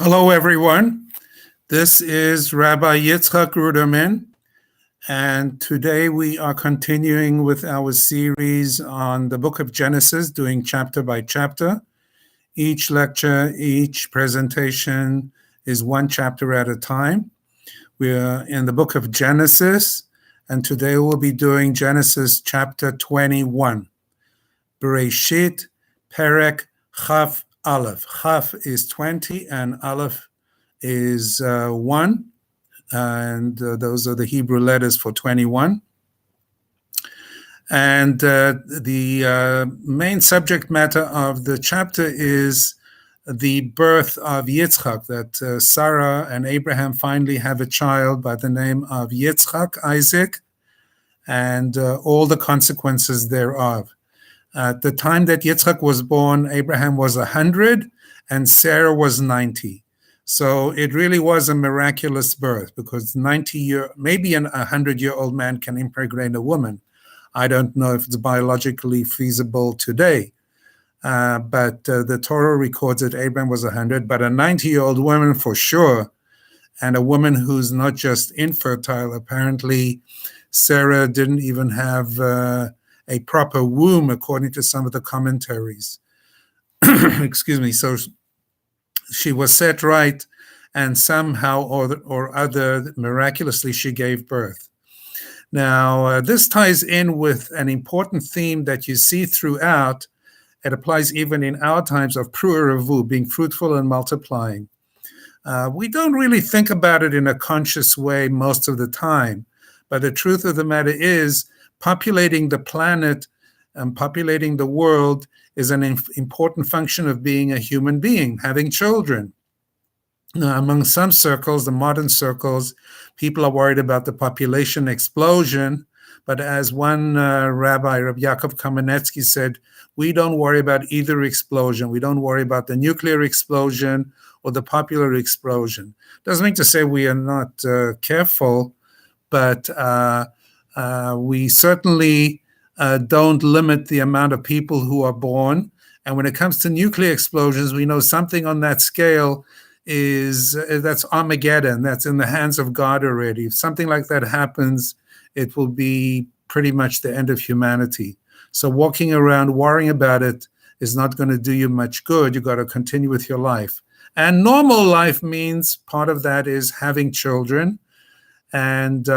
Hello, everyone. This is Rabbi Yitzchak Rudomin, and today we are continuing with our series on the book of Genesis, doing chapter by chapter. Each lecture, each presentation is one chapter at a time. We're in the book of Genesis, and today we'll be doing Genesis chapter 21. Bereshit, Perek, Chaf, Aleph. Chaf is 20 and Aleph is 1. And those are the Hebrew letters for 21. And the main subject matter of the chapter is the birth of Yitzchak, that Sarah and Abraham finally have a child by the name of Yitzchak, Isaac, and all the consequences thereof. At the time that Yitzchak was born, Abraham was 100 and Sarah was 90. So it really was a miraculous birth, because maybe a 100-year-old man can impregnate a woman. I don't know if it's biologically feasible today, but the Torah records that Abraham was 100, but a 90-year-old woman for sure, and a woman who's not just infertile. Apparently, Sarah didn't even have a proper womb, according to some of the commentaries. Excuse me. So she was set right, and somehow or other, miraculously, she gave birth. Now, this ties in with an important theme that you see throughout. It applies even in our times of pru'eravu, being fruitful and multiplying. We don't really think about it in a conscious way most of the time, but the truth of the matter is, populating the planet and populating the world is an important function of being a human being, having children. Now, among some circles, the modern circles, people are worried about the population explosion. But as one Rabbi Yaakov Kamenetsky said, we don't worry about either explosion. We don't worry about the nuclear explosion or the popular explosion. Doesn't mean to say we are not careful, but we certainly don't limit the amount of people who are born. And when it comes to nuclear explosions, we know something on that scale that's Armageddon. That's in the hands of God already. If something like that happens, it will be pretty much the end of humanity. So walking around worrying about it is not going to do you much good. You've got to continue with your life. And normal life means part of that is having children. And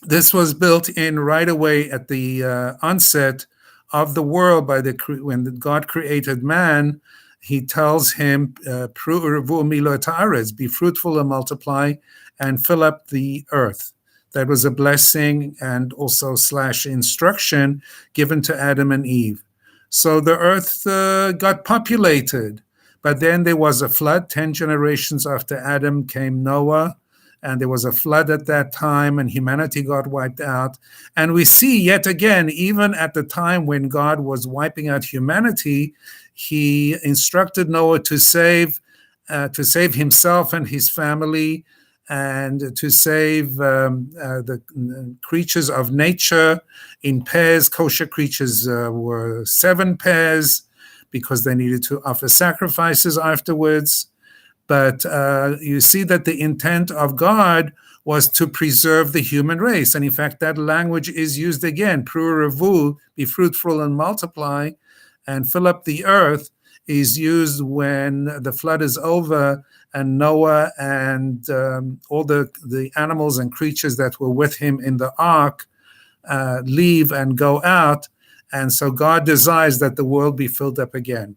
this was built in right away at the onset of the world when God created man. He tells him, be fruitful and multiply and fill up the earth. That was a blessing and also / instruction given to Adam and Eve. So the earth got populated, but then there was a flood. 10 generations after Adam came Noah, and there was a flood at that time, and humanity got wiped out. And we see yet again, even at the time when God was wiping out humanity, he instructed Noah to save himself and his family, and to save the creatures of nature in pairs. Kosher creatures were 7 pairs because they needed to offer sacrifices afterwards. But you see that the intent of God was to preserve the human race. And in fact, that language is used again. Pru'eravu, be fruitful and multiply, and fill up the earth, is used when the flood is over and Noah and all the animals and creatures that were with him in the ark leave and go out. And so God desires that the world be filled up again.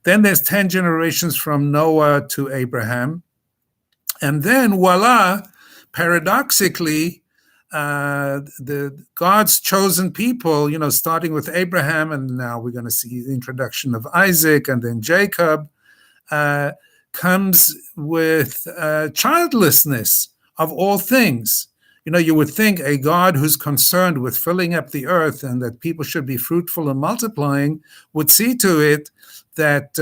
Then there's 10 generations from Noah to Abraham. And then, voila, paradoxically, the God's chosen people, starting with Abraham, and now we're going to see the introduction of Isaac and then Jacob, comes with childlessness of all things. You would think a God who's concerned with filling up the earth and that people should be fruitful and multiplying would see to it that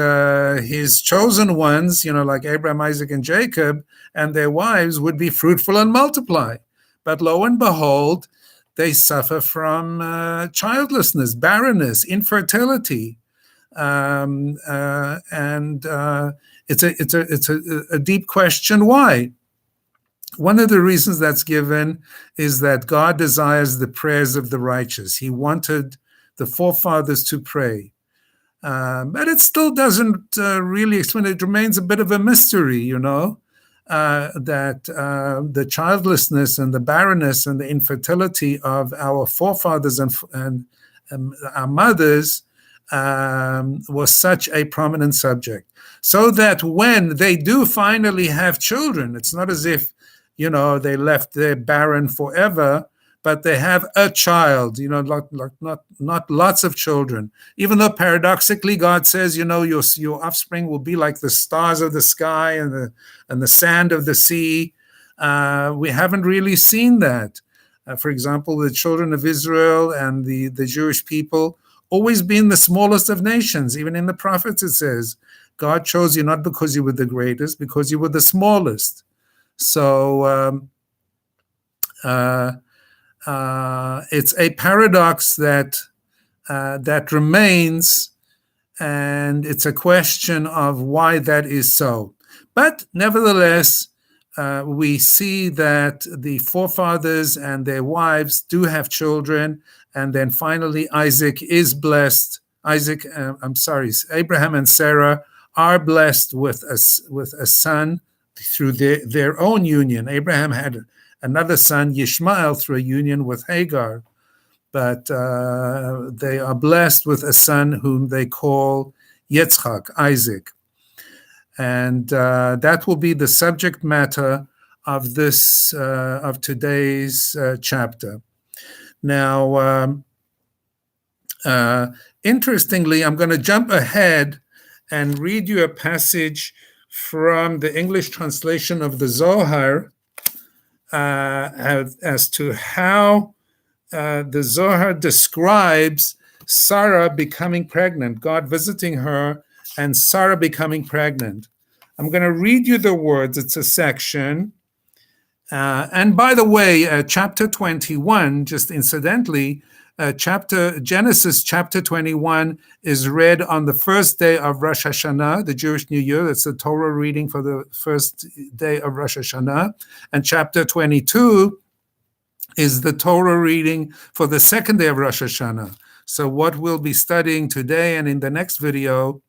his chosen ones, like Abraham, Isaac, and Jacob, and their wives would be fruitful and multiply. But lo and behold, they suffer from childlessness, barrenness, infertility. and it's a deep question. Why? One of the reasons that's given is that God desires the prayers of the righteous. He wanted the forefathers to pray. But it still doesn't really explain. It remains a bit of a mystery, that the childlessness and the barrenness and the infertility of our forefathers and our mothers was such a prominent subject. So that when they do finally have children, it's not as if, they left their barren forever, but they have a child, not lots of children. Even though paradoxically God says, your offspring will be like the stars of the sky and the sand of the sea. We haven't really seen that. For example, the children of Israel and the Jewish people always been the smallest of nations. Even in the prophets it says, God chose you not because you were the greatest, because you were the smallest. So it's a paradox that remains, and it's a question of why that is so. But nevertheless, we see that the forefathers and their wives do have children, and then finally Isaac is blessed. Abraham and Sarah are blessed with a son through their own union. Abraham had another son, Yishmael, through a union with Hagar, but they are blessed with a son whom they call Yitzchak, Isaac. And that will be the subject matter of this of today's chapter. Now, interestingly, I'm going to jump ahead and read you a passage from the English translation of the Zohar as to how the Zohar describes Sarah becoming pregnant, God visiting her and Sarah becoming pregnant. I'm going to read you the words. It's a section. And by the way, chapter 21, just incidentally, Genesis chapter 21 is read on the first day of Rosh Hashanah, the Jewish New Year. That's the Torah reading for the first day of Rosh Hashanah. And chapter 22 is the Torah reading for the second day of Rosh Hashanah. So what we'll be studying today and in the next video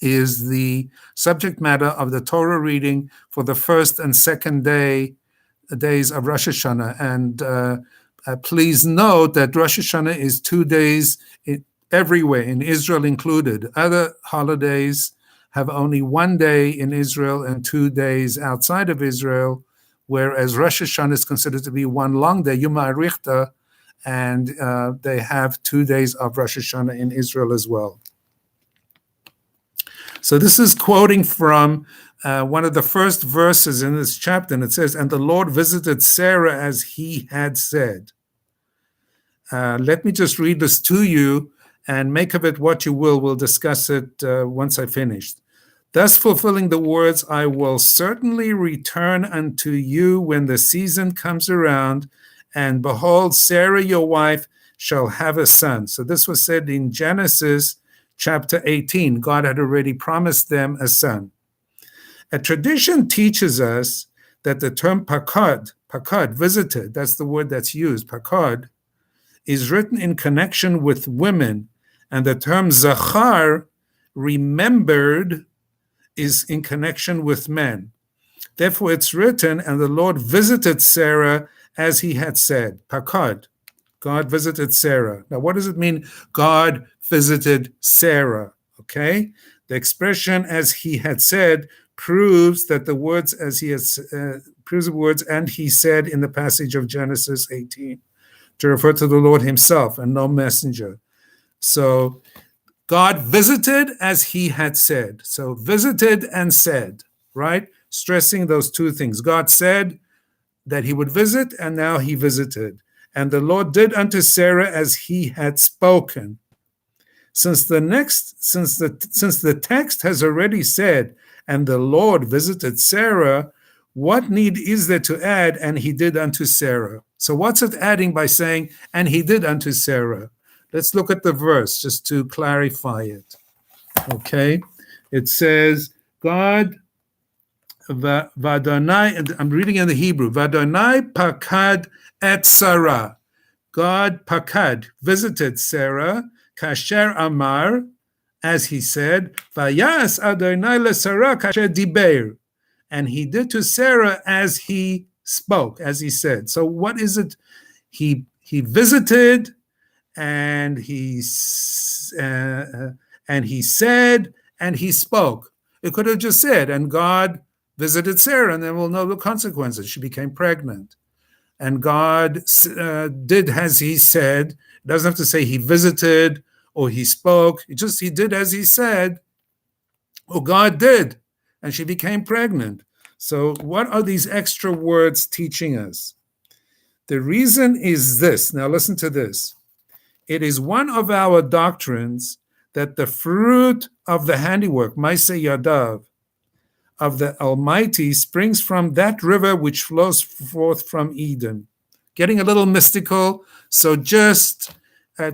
is the subject matter of the Torah reading for the first and second days of Rosh Hashanah. And please note that Rosh Hashanah is 2 days everywhere, in Israel included. Other holidays have only 1 day in Israel and 2 days outside of Israel, whereas Rosh Hashanah is considered to be one long day, Yom HaArichta, and they have 2 days of Rosh Hashanah in Israel as well. So this is quoting from one of the first verses in this chapter, and it says, "And the Lord visited Sarah as he had said." Let me just read this to you and make of it what you will. We'll discuss it once I finish. "Thus fulfilling the words, I will certainly return unto you when the season comes around, and behold, Sarah your wife shall have a son." So this was said in Genesis chapter 18. God had already promised them a son. A tradition teaches us that the term pakad, visited, that's the word that's used, pakad, is written in connection with women, and the term zachar, remembered, is in connection with men. Therefore it's written, "And the Lord visited Sarah as he had said." Pakad, God visited Sarah. Now what does it mean, God visited Sarah? Okay, the expression "as he had said" proves that the words "as he has" proves the words "and he said" in the passage of Genesis 18 to refer to the Lord himself and no messenger. So God visited as he had said. So visited and said, right? Stressing those two things. God said that he would visit, and now he visited. "And the Lord did unto Sarah as he had spoken." Since the text has already said, "And the Lord visited Sarah," what need is there to add, "and he did unto Sarah"? So what's it adding by saying, "and he did unto Sarah"? Let's look at the verse just to clarify it. Okay, it says, God, Vadonai, I'm reading in the Hebrew, Vadonai pakad et Sarah. God pakad, visited Sarah, kasher amar, as he said, Vayas Adonai leSarah kasher diber. And he did to Sarah as he spoke, as he said. So what is it? He visited, and he said, and he spoke. It could have just said, and God visited Sarah, and then we'll know the consequences. She became pregnant. And God did as he said. It doesn't have to say he visited or he spoke. He did as he said, or God did, and she became pregnant. So what are these extra words teaching us? The reason is this. Now listen to this. It is one of our doctrines that the fruit of the handiwork, Maaseh Yadav, of the Almighty springs from that river which flows forth from Eden. Getting a little mystical, so just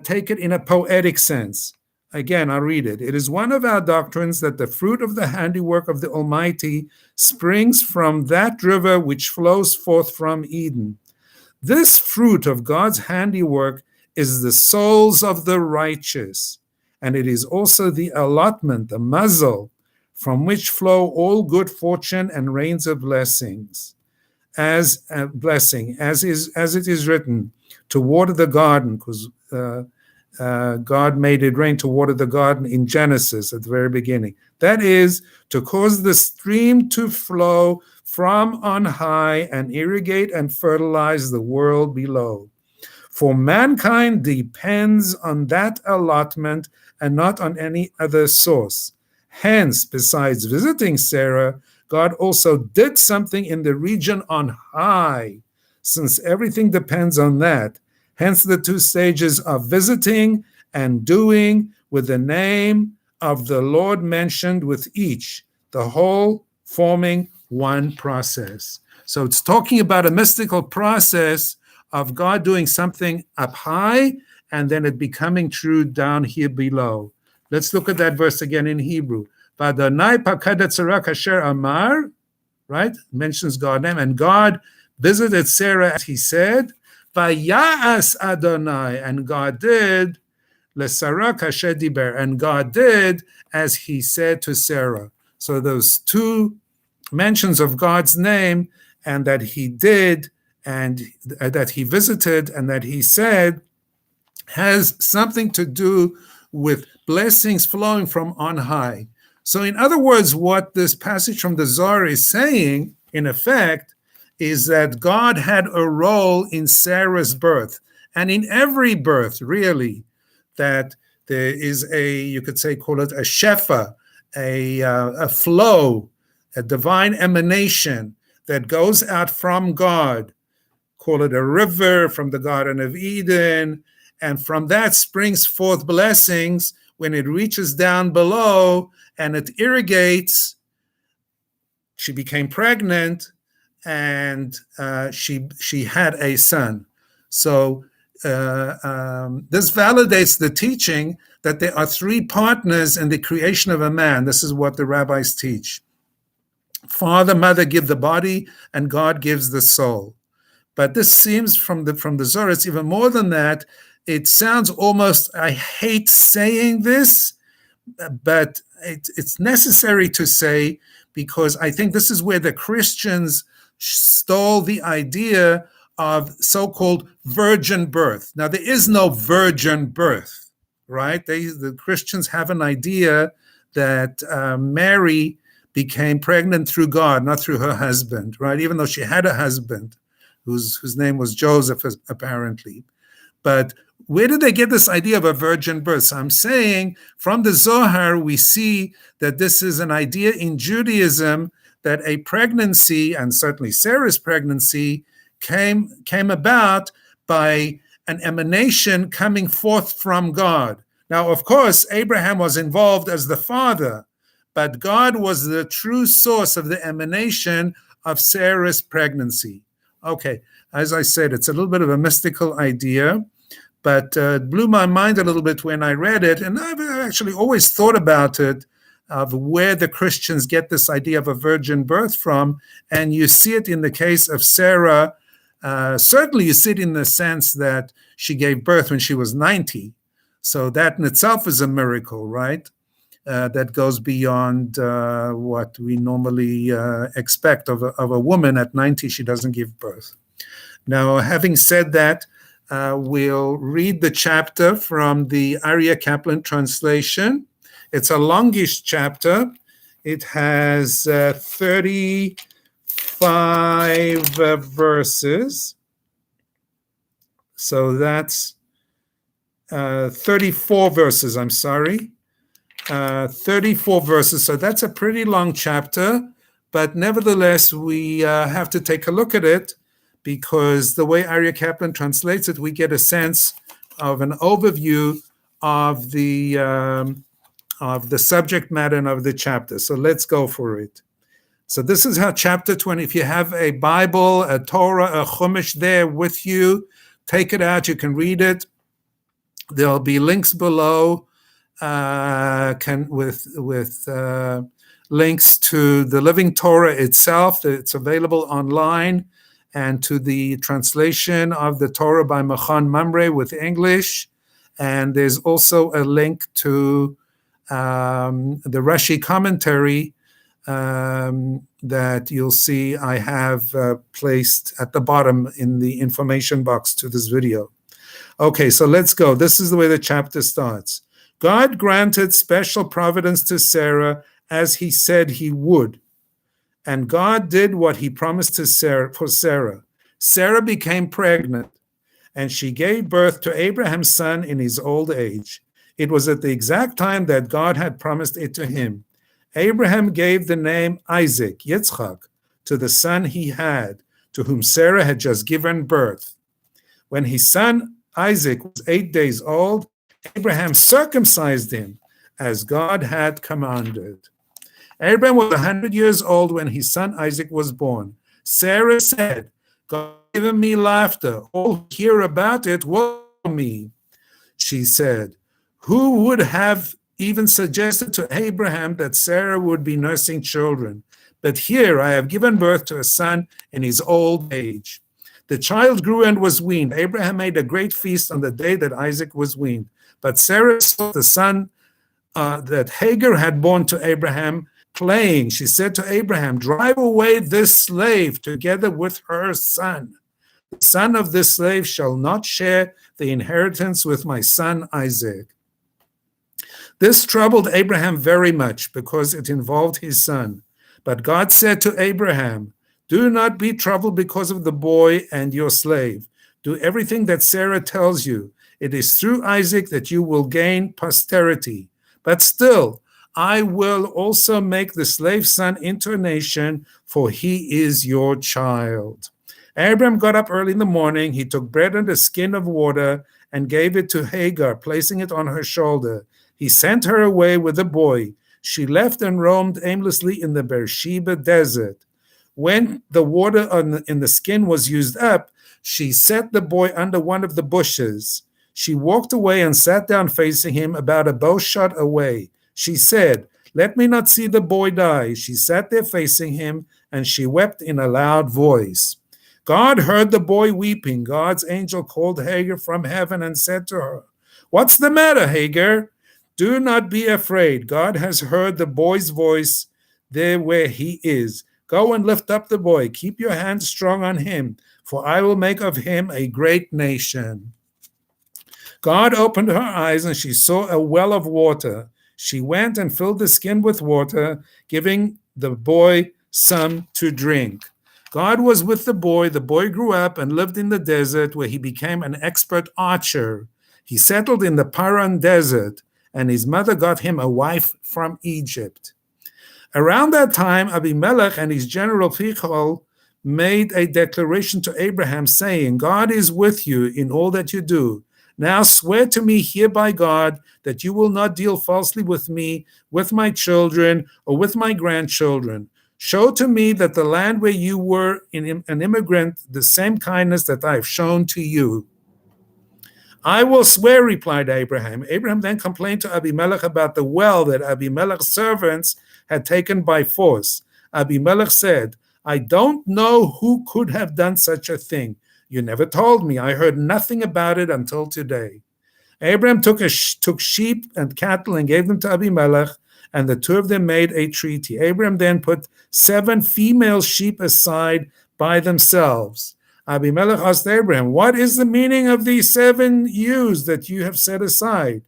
take it in a poetic sense. Again, I'll read it. It is one of our doctrines that the fruit of the handiwork of the Almighty springs from that river which flows forth from Eden. This fruit of God's handiwork is the souls of the righteous, and it is also the allotment, the mazel, from which flow all good fortune and rains of blessings. As a blessing, as it is written, to water the garden, because God made it rain to water the garden in Genesis at the very beginning. That is, to cause the stream to flow from on high and irrigate and fertilize the world below. For mankind depends on that allotment and not on any other source. Hence, besides visiting Sarah, God also did something in the region on high, since everything depends on that. Hence the two stages of visiting and doing, with the name of the Lord mentioned with each, the whole forming one process. So it's talking about a mystical process of God doing something up high and then it becoming true down here below. Let's look at that verse again in Hebrew. Vadonai pakad Sarah kasher amar, right? Mentions God's name, and God visited Sarah as he said. Vayas Adonai, and God did leSarah kasher diber, and God did as he said to Sarah. So those two mentions of God's name, and that he did, and that he visited, and that he said, has something to do with blessings flowing from on high. So in other words, what this passage from the Zohar is saying, in effect, is that God had a role in Sarah's birth, and in every birth, really, that there is you could say, call it a Sheva, a flow, a divine emanation that goes out from God. Call it a river from the Garden of Eden, and from that springs forth blessings when it reaches down below and it irrigates. She became pregnant, and she had a son. So this validates the teaching that there are three partners in the creation of a man. This is what the rabbis teach. Father, mother give the body, and God gives the soul. But this seems from the Zohar, it's even more than that. It sounds almost, I hate saying this, but it's necessary to say, because I think this is where the Christians stole the idea of so-called virgin birth. Now, there is no virgin birth, right? The Christians have an idea that Mary became pregnant through God, not through her husband, right? Even though she had a husband whose name was Joseph, apparently. But where did they get this idea of a virgin birth? So I'm saying from the Zohar, we see that this is an idea in Judaism that a pregnancy, and certainly Sarah's pregnancy, came about by an emanation coming forth from God. Now, of course, Abraham was involved as the father, but God was the true source of the emanation of Sarah's pregnancy. Okay, as I said, it's a little bit of a mystical idea, But it blew my mind a little bit when I read it, and I've actually always thought about it, of where the Christians get this idea of a virgin birth from, and you see it in the case of Sarah. Certainly you see it in the sense that she gave birth when she was 90, so that in itself is a miracle, right? That goes beyond what we normally expect of a woman. At 90, she doesn't give birth. Now, having said that, we'll read the chapter from the Aryeh Kaplan translation. It's a longish chapter. It has 35 verses. So that's 34 verses, I'm sorry. 34 verses. So that's a pretty long chapter. But nevertheless, we have to take a look at it, because the way Aryeh Kaplan translates it, we get a sense of an overview of the subject matter and of the chapter. So let's go for it. So this is how chapter 20, if you have a Bible, a Torah, a Chumash there with you, take it out, you can read it. There'll be links below with links to the Living Torah itself. It's available online, and to the translation of the Torah by Machon Mamre with English. And there's also a link to the Rashi commentary that you'll see I have placed at the bottom in the information box to this video. Okay, so let's go. This is the way the chapter starts. God granted special providence to Sarah as he said he would. And God did what he promised to Sarah, for Sarah. Sarah became pregnant, and she gave birth to Abraham's son in his old age. It was at the exact time that God had promised it to him. Abraham gave the name Isaac, Yitzchak, to the son he had, to whom Sarah had just given birth. When his son Isaac was 8 days old, Abraham circumcised him, as God had commanded. Abraham was 100 years old when his son Isaac was born. Sarah said, God has given me laughter. All who hear about it will me. She said, who would have even suggested to Abraham that Sarah would be nursing children? But here I have given birth to a son in his old age. The child grew and was weaned. Abraham made a great feast on the day that Isaac was weaned. But Sarah saw the son that Hagar had born to Abraham playing. She said to Abraham, drive away this slave together with her son. The son of this slave shall not share the inheritance with my son Isaac. This troubled Abraham very much because it involved his son. But God said to Abraham, do not be troubled because of the boy and your slave. Do everything that Sarah tells you. It is through Isaac that you will gain posterity. But still, I will also make the slave son into a nation, for he is your child. Abraham got up early in the morning. He took bread and a skin of water and gave it to Hagar, placing it on her shoulder. He sent her away with the boy. She left and roamed aimlessly in the Beer Sheba desert. When the water in the skin was used up, she set the boy under one of the bushes. She walked away and sat down facing him about a bow shot away. She said, let me not see the boy die. She sat there facing him, and she wept in a loud voice. God heard the boy weeping. God's angel called Hagar from heaven and said to her, what's the matter, Hagar? Do not be afraid. God has heard the boy's voice there where he is. Go and lift up the boy. Keep your hand strong on him, for I will make of him a great nation. God opened her eyes, and she saw a well of water. She went and filled the skin with water, giving the boy some to drink. God was with the boy. The boy grew up and lived in the desert, where he became an expert archer. He settled in the Paran desert, and his mother got him a wife from Egypt. Around that time, Avimelech and his general Phicol made a declaration to Abraham, saying, God is with you in all that you do. Now swear to me here by God that you will not deal falsely with me, with my children, or with my grandchildren. Show to me that the land where you were an immigrant, the same kindness that I have shown to you. I will swear, replied Abraham. Abraham then complained to Avimelech about the well that Avimelech's servants had taken by force. Avimelech said, I don't know who could have done such a thing. You never told me. I heard nothing about it until today. Abraham took sheep and cattle and gave them to Avimelech, and the two of them made a treaty. Abraham then put 7 female sheep aside by themselves. Avimelech asked Abraham, what is the meaning of these 7 ewes that you have set aside?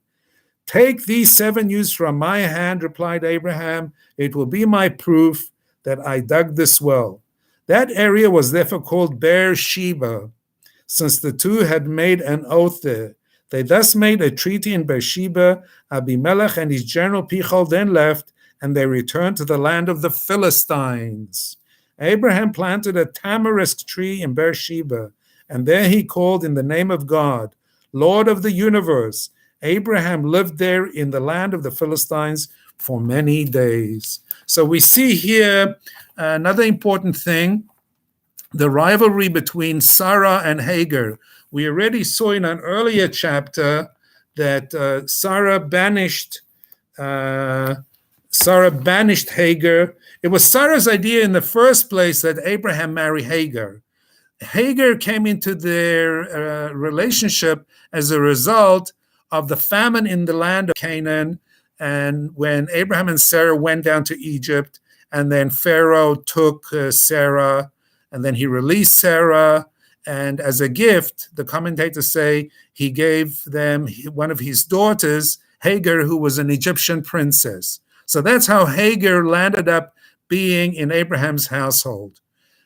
Take these 7 ewes from my hand, replied Abraham. It will be my proof that I dug this well. That area was therefore called Beer Sheba, since the two had made an oath there. They thus made a treaty in Beersheba. Avimelech and his general Pichol then left, and they returned to the land of the Philistines. Abraham planted a tamarisk tree in Beersheba, and there he called in the name of God, Lord of the universe. Abraham lived there in the land of the Philistines for many days. So we see here another important thing, the rivalry between Sarah and Hagar. We already saw in an earlier chapter that Sarah banished Hagar. It was Sarah's idea in the first place that Abraham marry Hagar. Hagar came into their relationship as a result of the famine in the land of Canaan, and when Abraham and Sarah went down to Egypt, and then Pharaoh took Sarah, and then he released Sarah, and as a gift, the commentators say, he gave them one of his daughters, Hagar, who was an Egyptian princess. So that's how Hagar landed up being in Abraham's household.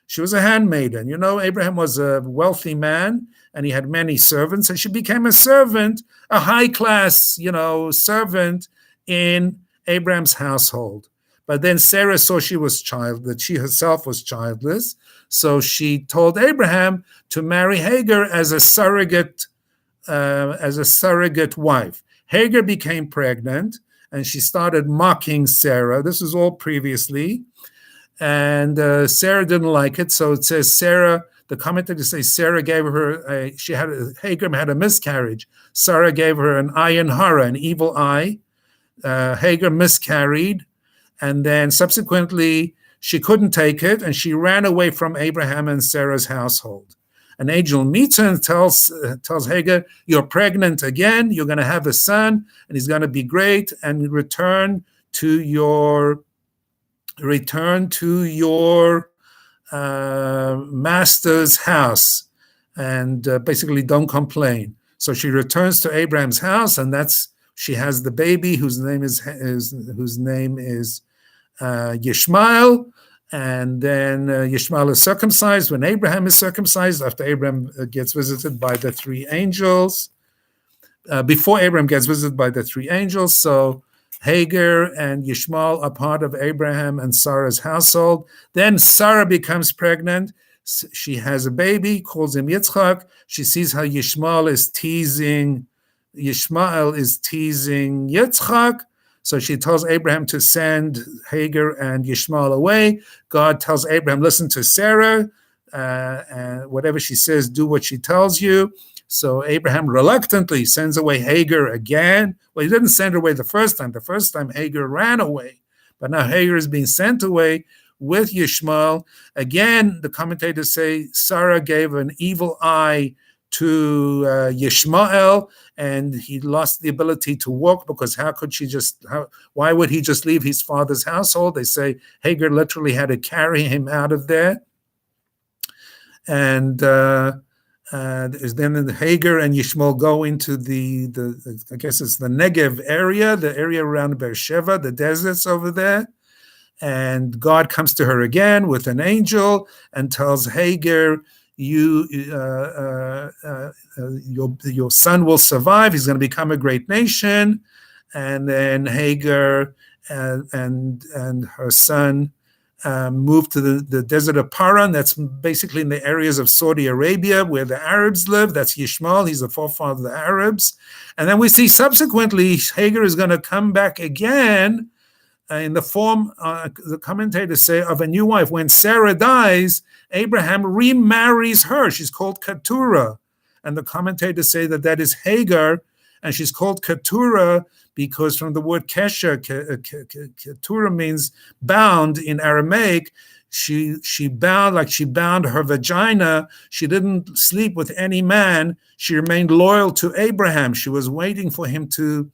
She was a handmaiden. You know, Abraham was a wealthy man, and he had many servants, and she became a servant, a high-class, servant in Abraham's household. But then Sarah saw that she herself was childless, so she told Abraham to marry Hagar as a surrogate wife. Hagar became pregnant, and she started mocking Sarah. This was all previously, and Sarah didn't like it. So it says the commentators say Sarah gave her Hagar had a miscarriage. Sarah gave her an ayin hara, an evil eye. Hagar miscarried, and then subsequently she couldn't take it, and she ran away from Abraham and Sarah's household. An angel meets her and tells Hagar, you're pregnant again, you're going to have a son, and he's going to be great, and return to your master's house, and basically don't complain. So she returns to Abraham's house, and she has the baby whose name is Yishmael, and then Yishmael is circumcised when Abraham is circumcised, after Abraham gets visited by the 3 angels, before Abraham gets visited by the 3 angels. So Hagar and Yishmael are part of Abraham and Sarah's household. Then Sarah becomes pregnant. She has a baby, calls him Yitzchak. She sees how Yishmael is teasing Yitzchak. So she tells Abraham to send Hagar and Yishmael away. God tells Abraham, listen to Sarah, and whatever she says, do what she tells you. So Abraham reluctantly sends away Hagar again. Well, he didn't send her away the first time. The first time Hagar ran away. But now Hagar is being sent away with Yishmael. Again, the commentators say Sarah gave an evil eye to Yishmael, and he lost the ability to walk, because why would he just leave his father's household? They say Hagar literally had to carry him out of there. And then Hagar and Yishmael go into the I guess it's the Negev area, the area around Beer Sheba, the deserts over there. And God comes to her again with an angel and tells Hagar, your son will survive. He's going to become a great nation. And then Hagar and her son moved to the desert of Paran. That's basically in the areas of Saudi Arabia where the Arabs live. That's Yishmael. He's the forefather of the Arabs. And then we see subsequently Hagar is going to come back again in the form, the commentators say, of a new wife. When Sarah dies, Abraham remarries her. She's called Keturah. and the commentators say that that is Hagar, and she's called Keturah because from the word kesher, Keturah means bound in Aramaic. She bound, like she bound her vagina. She didn't sleep with any man. She remained loyal to Abraham. She was waiting for him to,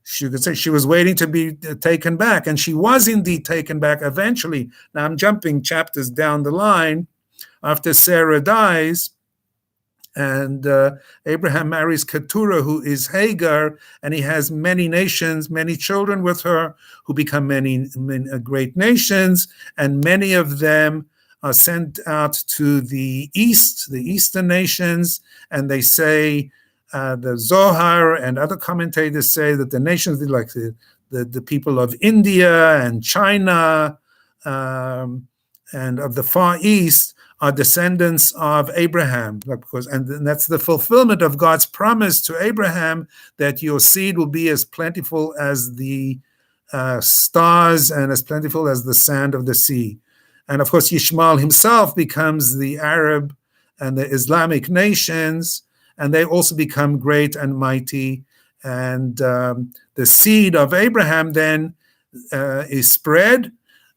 she could say she was waiting to be taken back, and she was indeed taken back eventually. Now I'm jumping chapters down the line. After Sarah dies, and Abraham marries Keturah, who is Hagar, and he has many nations, many children with her, who become many great nations, and many of them are sent out to the east, the eastern nations, and they say, the Zohar and other commentators say that the nations like the people of India and China and of the Far East are descendants of Abraham, and that's the fulfillment of God's promise to Abraham that your seed will be as plentiful as the stars and as plentiful as the sand of the sea. And of course, Yishmael himself becomes the Arab and the Islamic nations, and they also become great and mighty. And the seed of Abraham then is spread,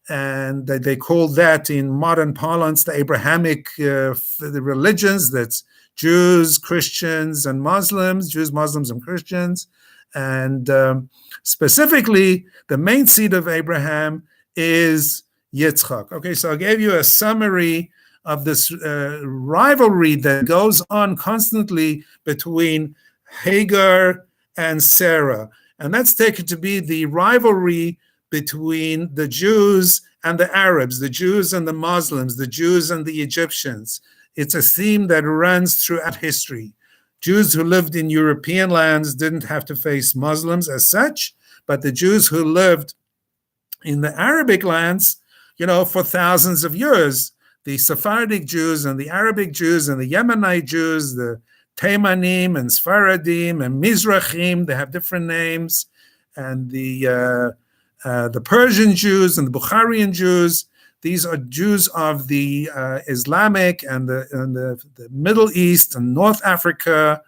and they call that in modern parlance the Abrahamic the religions. That's Jews, Christians, and Muslims, Jews, Muslims, and Christians. And specifically, the main seed of Abraham is Yitzchak. Okay, so I gave you a summary of this rivalry that goes on constantly between Hagar and Sarah. And that's taken to be the rivalry between the Jews and the Arabs, the Jews and the Muslims, the Jews and the Egyptians. It's a theme that runs throughout history. Jews who lived in European lands didn't have to face Muslims as such, but the Jews who lived in the Arabic lands, for thousands of years, the Sephardic Jews and the Arabic Jews and the Yemenite Jews, the Teimanim and Sfaradim and Mizrahim, they have different names, and the Persian Jews and the Bukharian Jews. These are Jews of the Islamic and the Middle East and North Africa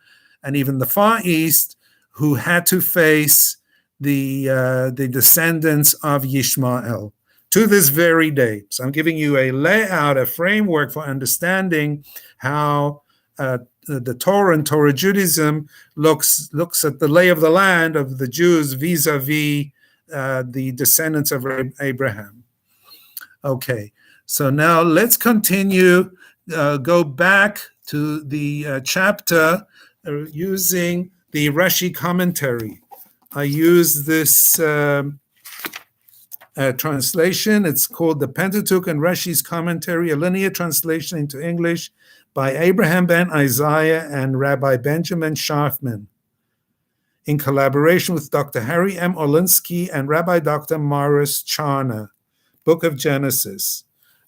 and even the Far East, who had to face the descendants of Yishmael to this very day. So I'm giving you a layout, a framework for understanding how the Torah and Torah Judaism looks at the lay of the land of the Jews vis-a-vis the descendants of Abraham. Okay, so now let's continue, go back to the chapter using the Rashi commentary. I use this translation. It's called the Pentateuch and Rashi's Commentary, a linear translation into English by Abraham ben Isaiah and Rabbi Benjamin Schaffman, in collaboration with Dr. Harry M. Olinsky and Rabbi Dr. Morris Charner, Book of Genesis.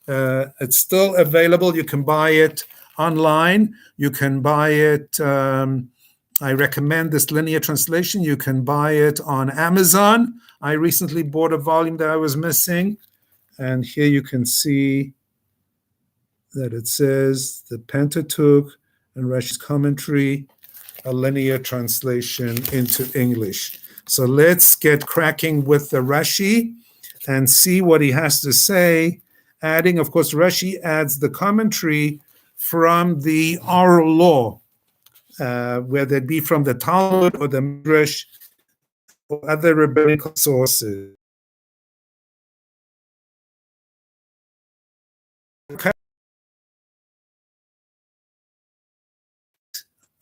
It's still available. You can buy it online. You can buy it, I recommend this linear translation. You can buy it on Amazon. I recently bought a volume that I was missing. And here you can see that it says the Pentateuch and Rashi's Commentary, a linear translation into English. So let's get cracking with the Rashi and see what he has to say. Adding, of course, Rashi adds the commentary from the oral law, whether it be from the Talmud or the Midrash or other rabbinical sources.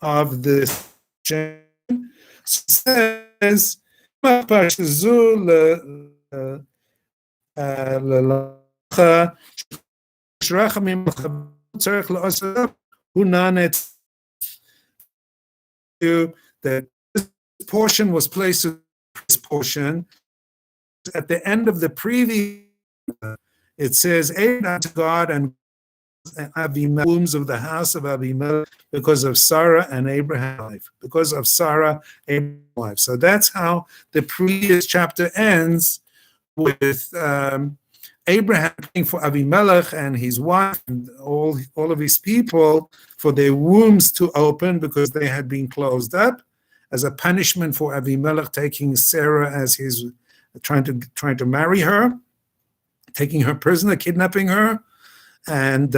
Of this says, that this portion was placed in this portion at the end of the previous. It says, "Aid unto God and Avimelech, wombs of the house of Avimelech, because of Sarah and Abraham's life." Because of Sarah, Abraham's life. So that's how the previous chapter ends, with Abraham praying for Avimelech and his wife and all of his people for their wombs to open because they had been closed up, as a punishment for Avimelech taking Sarah as his, trying to marry her, taking her prisoner, kidnapping her. And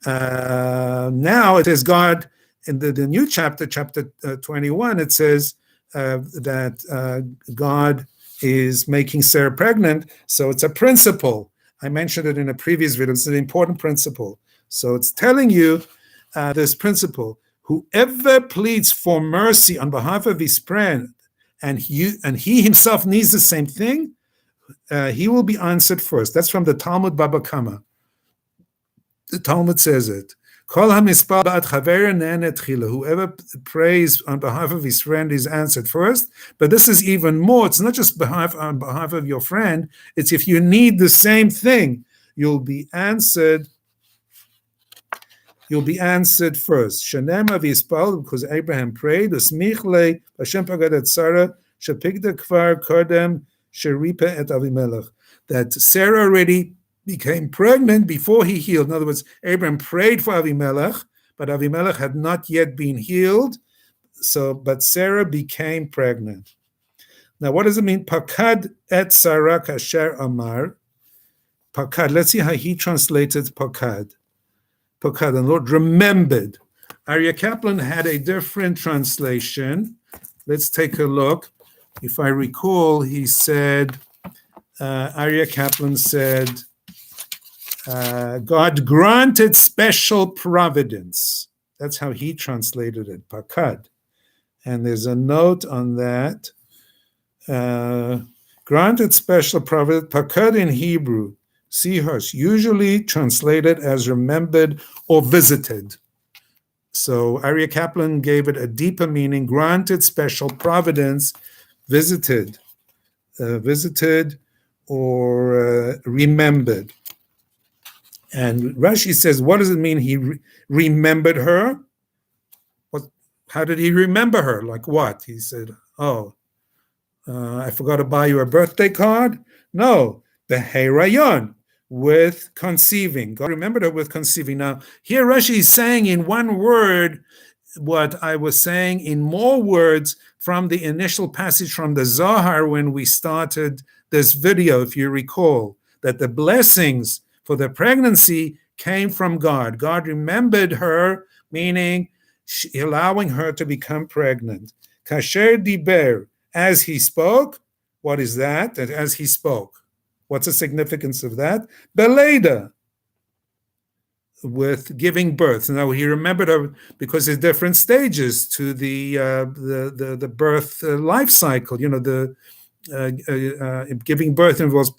now it is God, in the new chapter 21, it says that God is making Sarah pregnant. So it's a principle. I mentioned it in a previous video. It's an important principle. So it's telling you this principle. Whoever pleads for mercy on behalf of his friend, and he himself needs the same thing, he will be answered first. That's from the Talmud Baba Kama. The Talmud says it. Whoever prays on behalf of his friend is answered first. But this is even more. It's not just on behalf of your friend. It's if you need the same thing, you'll be answered. You'll be answered first. Shanema v'yispal, because Abraham prayed. Usmichle Hashem pagad et Sarah shepigda kvar kodem sheripe et Avimelech. That Sarah already became pregnant before he healed. In other words, Abraham prayed for Avimelech, but Avimelech had not yet been healed. But Sarah became pregnant. Now, what does it mean? Pakad et Sarah kasher amar. Pakad. Let's see how he translated pakad. Pakad, and Lord remembered. Aryeh Kaplan had a different translation. Let's take a look. If I recall, he said, Aryeh Kaplan said, God granted special providence. That's how he translated it, pakad. And there's a note on that. Granted special providence, pakad in Hebrew, Sihos, usually translated as remembered or visited. So Aryeh Kaplan gave it a deeper meaning, granted special providence, visited or remembered. And Rashi says, what does it mean he remembered her? How did he remember her? Like what? He said, I forgot to buy you a birthday card? No, the Herayon, with conceiving. God remembered her with conceiving. Now, here Rashi is saying in one word what I was saying in more words from the initial passage from the Zohar when we started this video, if you recall, that the blessings for the pregnancy came from God. God remembered her, meaning allowing her to become pregnant. Kasher diber, as he spoke. What is that? That as he spoke. What's the significance of that? Beleda, with giving birth. Now he remembered her because there's different stages to the birth life cycle. You know, giving birth involves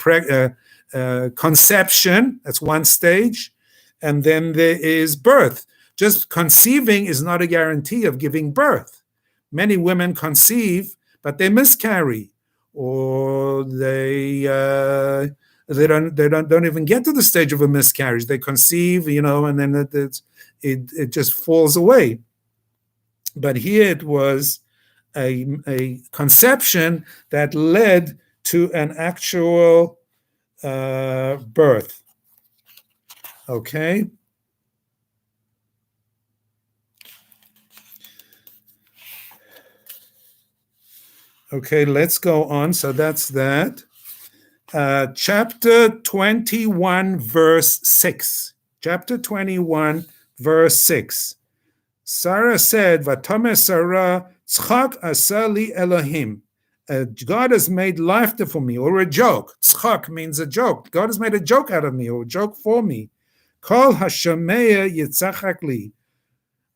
conception, that's one stage, and then there is birth. Just conceiving is not a guarantee of giving birth. Many women conceive, but they miscarry, or they don't even get to the stage of a miscarriage. They conceive, and then it just falls away. But here it was a conception that led to an actual birth. Okay. Okay, let's go on. So that's that. Chapter 21, verse 6. Chapter 21, verse 6. Sarah said, Vatomer Sarah, Tzchak asa li Elohim. God has made laughter for me, or a joke. Tzchak means a joke. God has made a joke out of me, or a joke for me. Kol hashameya yitzachak li.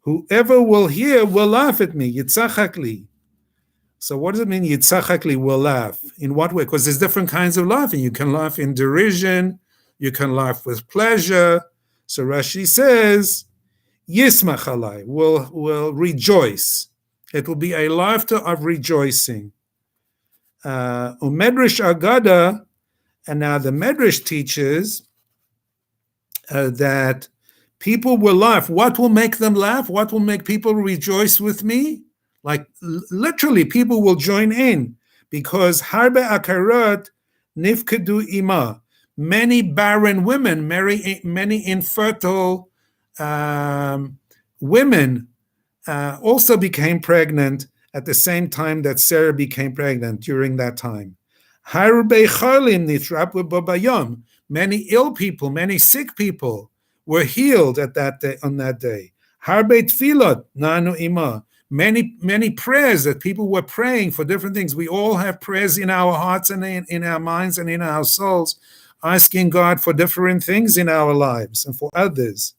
Whoever will hear will laugh at me. Yitzachak li. So what does it mean, Yitzchak li will laugh? In what way? Because there's different kinds of laughing. You can laugh in derision. You can laugh with pleasure. So Rashi says, Yismach alai, will rejoice. It will be a laughter of rejoicing. Medrash Agada, and now the Medrash teaches that people will laugh. What will make them laugh? What will make people rejoice with me? Like literally, people will join in because harbe akarat nifkedu ima. many barren women, many infertile women also became pregnant at the same time that Sarah became pregnant during that time. Many ill people, many sick people were healed at that day, on that day. Many prayers that people were praying for different things. We all have prayers in our hearts and in our minds and in our souls, asking God for different things in our lives and for others.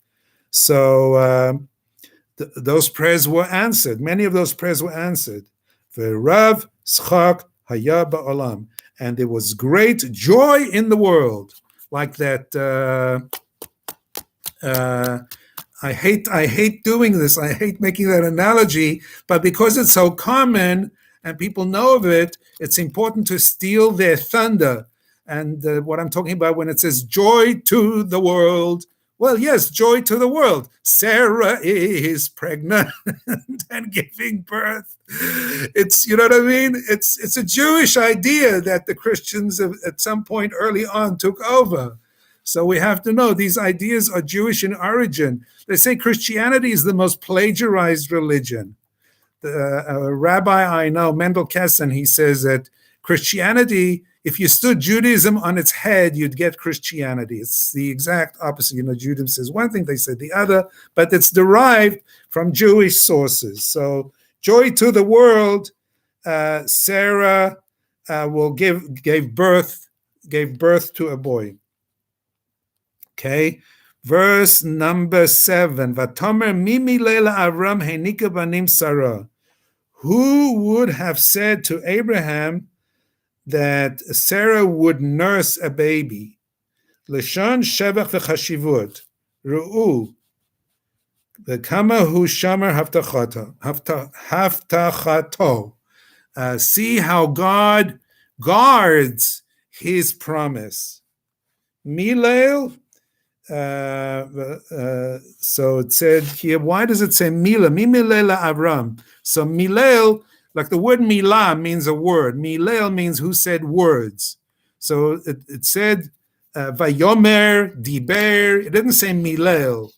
So those prayers were answered. Many of those prayers were answered. V'rav schak haya ba'olam, and there was great joy in the world. Like that. I hate doing this. I hate making that analogy, but because it's so common and people know of it, it's important to steal their thunder. And what I'm talking about when it says joy to the world, well, yes, joy to the world. Sarah is pregnant and giving birth. It's, you know what I mean? It's a Jewish idea that the Christians at some point early on took over. So we have to know these ideas are Jewish in origin. They say Christianity is the most plagiarized religion. A rabbi I know, Mendel Kesson, he says that Christianity, if you stood Judaism on its head, you'd get Christianity. It's the exact opposite. You know, Judaism says one thing, they say the other, but it's derived from Jewish sources. So joy to the world, Sarah gave birth to a boy. Okay, verse number 7. Vatomer mimi leila Avram henika banim Sarah. Who would have said to Abraham that Sarah would nurse a baby? Lashon shevach v'chashivut. Ru'u. V'kama hu shamar haftachato. See how God guards his promise. Milel. So it said here, why does it say Mila? Milela Avram. So Milel, like the word Milah means a word. Milel means who said words. So it said Vayomer, Diber. It didn't say Milel.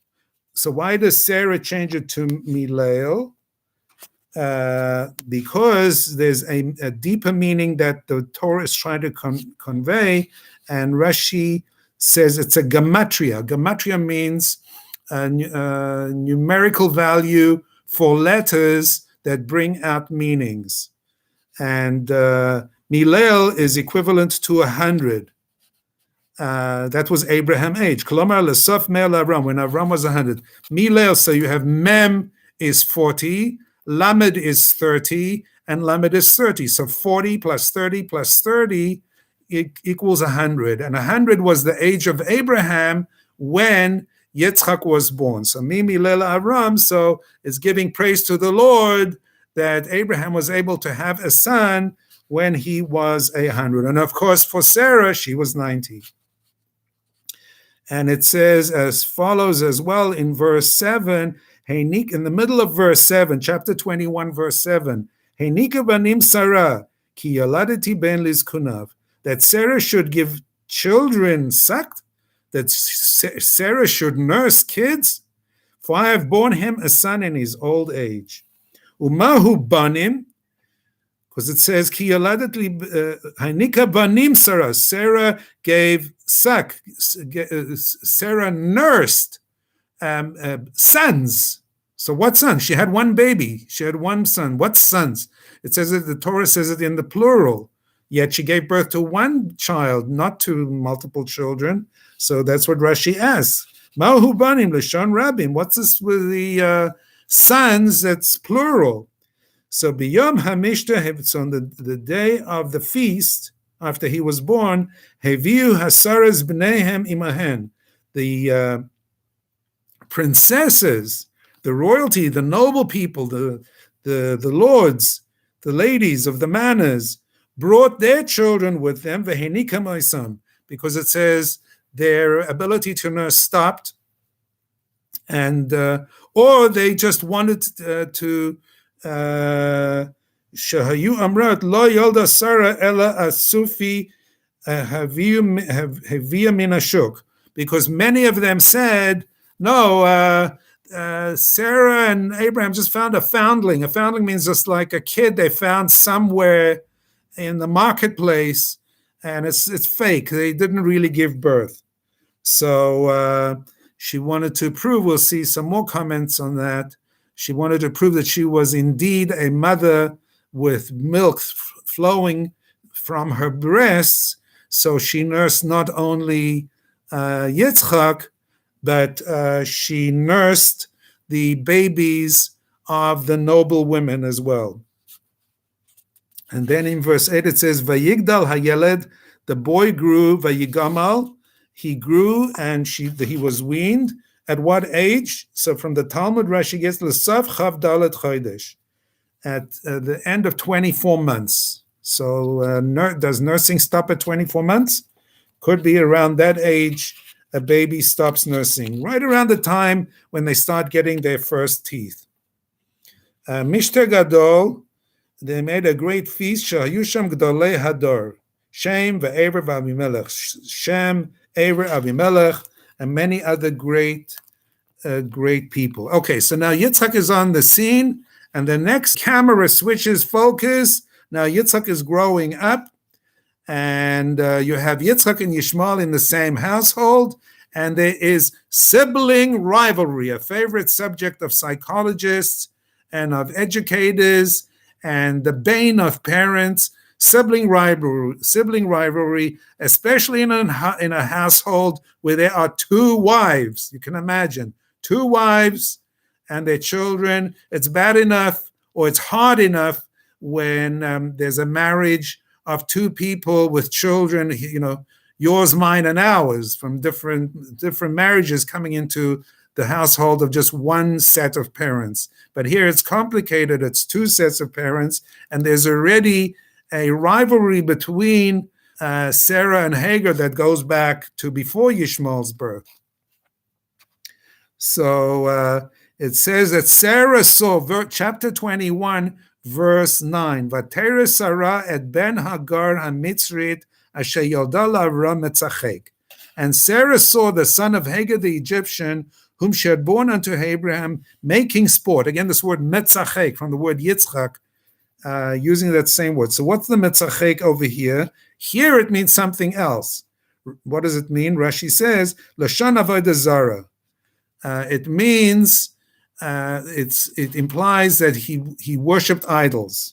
So why does Sarah change it to Milel? Because there's a deeper meaning that the Torah is trying to convey, and Rashi says it's a gematria. Gematria means a numerical value for letters that bring out meanings. And Milel is equivalent to 100. That was Abraham's age. Kolomar lesof mel Avram, when Avram was 100. Milel, so you have Mem is 40, Lamed is 30, and Lamed is 30. So 40 plus 30 plus 30 equals 100, and 100 was the age of Abraham when Yitzchak was born. So Mimi Lela Avram, so is giving praise to the Lord that Abraham was able to have a son when he was 100. And of course, for Sarah, she was 90. And it says as follows as well in verse 7, in the middle of verse 7, chapter 21, verse 7, Heinika banim Sarah, ki yaladeti ben lizkunav, that Sarah should give children sucked, that Sarah should nurse kids, for I have borne him a son in his old age. Umahu banim, because it says, Ki yaladetli hainika banim Sarah, Sarah gave suck, Sarah nursed sons. So what sons? She had one baby, she had one son. What sons? It says it, the Torah says it in the plural. Yet she gave birth to one child, not to multiple children. So that's what Rashi asks. Mahu banim l'shon rabim. What's this with the sons? That's plural. So biyom hamishta, so on the day of the feast, after he was born, heviu hasaras b'neihem imahen. The princesses, the royalty, the noble people, the lords, the ladies of the manors, brought their children with them, because it says their ability to nurse stopped, and or they just wanted to shahayu amrat lo yolda Sarah ella asufi Havia min ashuk, because many of them said, no, Sarah and Abraham just found a foundling. A foundling means just like a kid they found somewhere in the marketplace, and it's fake. They didn't really give birth. So she wanted to prove, we'll see some more comments on that. She wanted to prove that she was indeed a mother with milk flowing from her breasts. So she nursed not only Yitzchak, but she nursed the babies of the noble women as well. And then in verse 8 it says, Vayigdal hayeled, the boy grew, Vayigamal, he grew and he was weaned. At what age? So from the Talmud, Rashi gets L'sav chav dalet chodesh, at the end of 24 months. So does nursing stop at 24 months? Could be around that age a baby stops nursing, right around the time when they start getting their first teeth. Mishter Gadol, they made a great feast. Shahayusham Gdolei Hador, Shem ve'Ever v'Avimelech, Shem, Ever, Avimelech, and many other great people. Okay, so now Yitzchak is on the scene, and the next camera switches focus. Now Yitzchak is growing up, and you have Yitzchak and Yishmael in the same household, and there is sibling rivalry, a favorite subject of psychologists and of educators, and the bane of parents. Sibling rivalry, especially in a household where there are two wives. You can imagine, two wives and their children. It's bad enough, or it's hard enough when there's a marriage of two people with children, yours, mine, and ours, from different marriages coming into the household of just one set of parents. But here it's complicated. It's two sets of parents, and there's already a rivalry between Sarah and Hagar that goes back to before Yishmael's birth. So it says that Sarah saw, chapter 21, verse 9, Vatera Sarah et ben Hagar ha-Mitzrit asher yolda l'Avram metzachek. And Sarah saw the son of Hagar the Egyptian, whom she had born unto Abraham, making sport. Again, this word metzachek, from the word Yitzchak, using that same word. So what's the metzachek over here? Here it means something else. What does it mean? Rashi says, Lashon avodah zara. It means, it implies that he worshipped idols.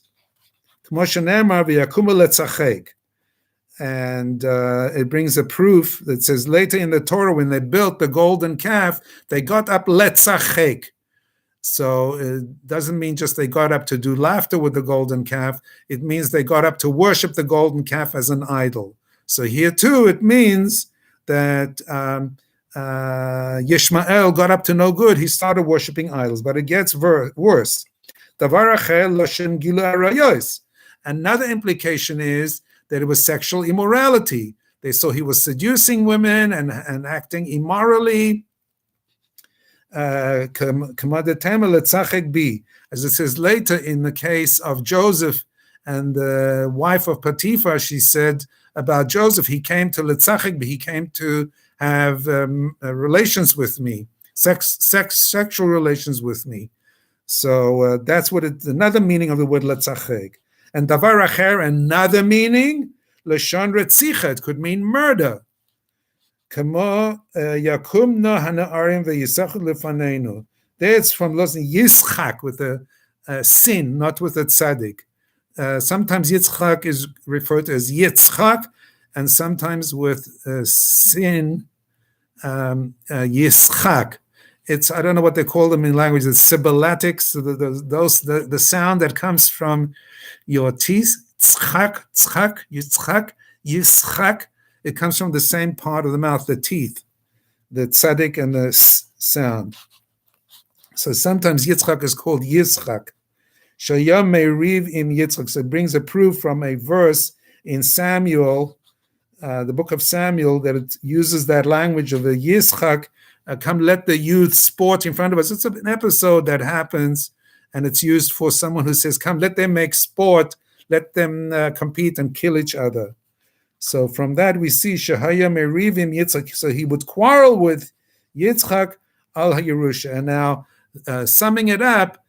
And it brings a proof that says later in the Torah, when they built the golden calf, they got up letzachek. So it doesn't mean just they got up to do laughter with the golden calf. It means they got up to worship the golden calf as an idol. So here too, it means that Yishmael got up to no good. He started worshiping idols, but it gets worse. Another implication is that it was sexual immorality. They saw he was seducing women and acting immorally. As it says later in the case of Joseph and the wife of Potiphar, she said about Joseph, he came to Litzachek, he came to have relations with me, sexual relations with me. So that's what another meaning of the word Litzachek. And davar acher, another meaning, Lashon retzicha, it could mean murder. Kamo yakumna hanaarim ve'yisachud lefanenu. There it's from Yitzchak with a sin, not with a tzaddik. Sometimes Yitzchak is referred to as Yitzchak, and sometimes with sin, Yitzchak. It's, I don't know what they call them in language. It's sibilatics. The sound that comes from your teeth. Tzchak, tzchak, Yitzchak, Yitzchak. It comes from the same part of the mouth, the teeth, the tzaddik and the sound. So sometimes Yitzchak is called Yitzchak. Shayam Meiriv im Yitzchak. So it brings a proof from a verse in Samuel, the book of Samuel, that it uses that language of a Yitzchak. Come, let the youth sport in front of us. It's an episode that happens, and it's used for someone who says, come, let them make sport, let them compete and kill each other. So from that we see Shehaya Merivim Yitzchak. So he would quarrel with Yitzchak al Yerusha. And now, summing it up,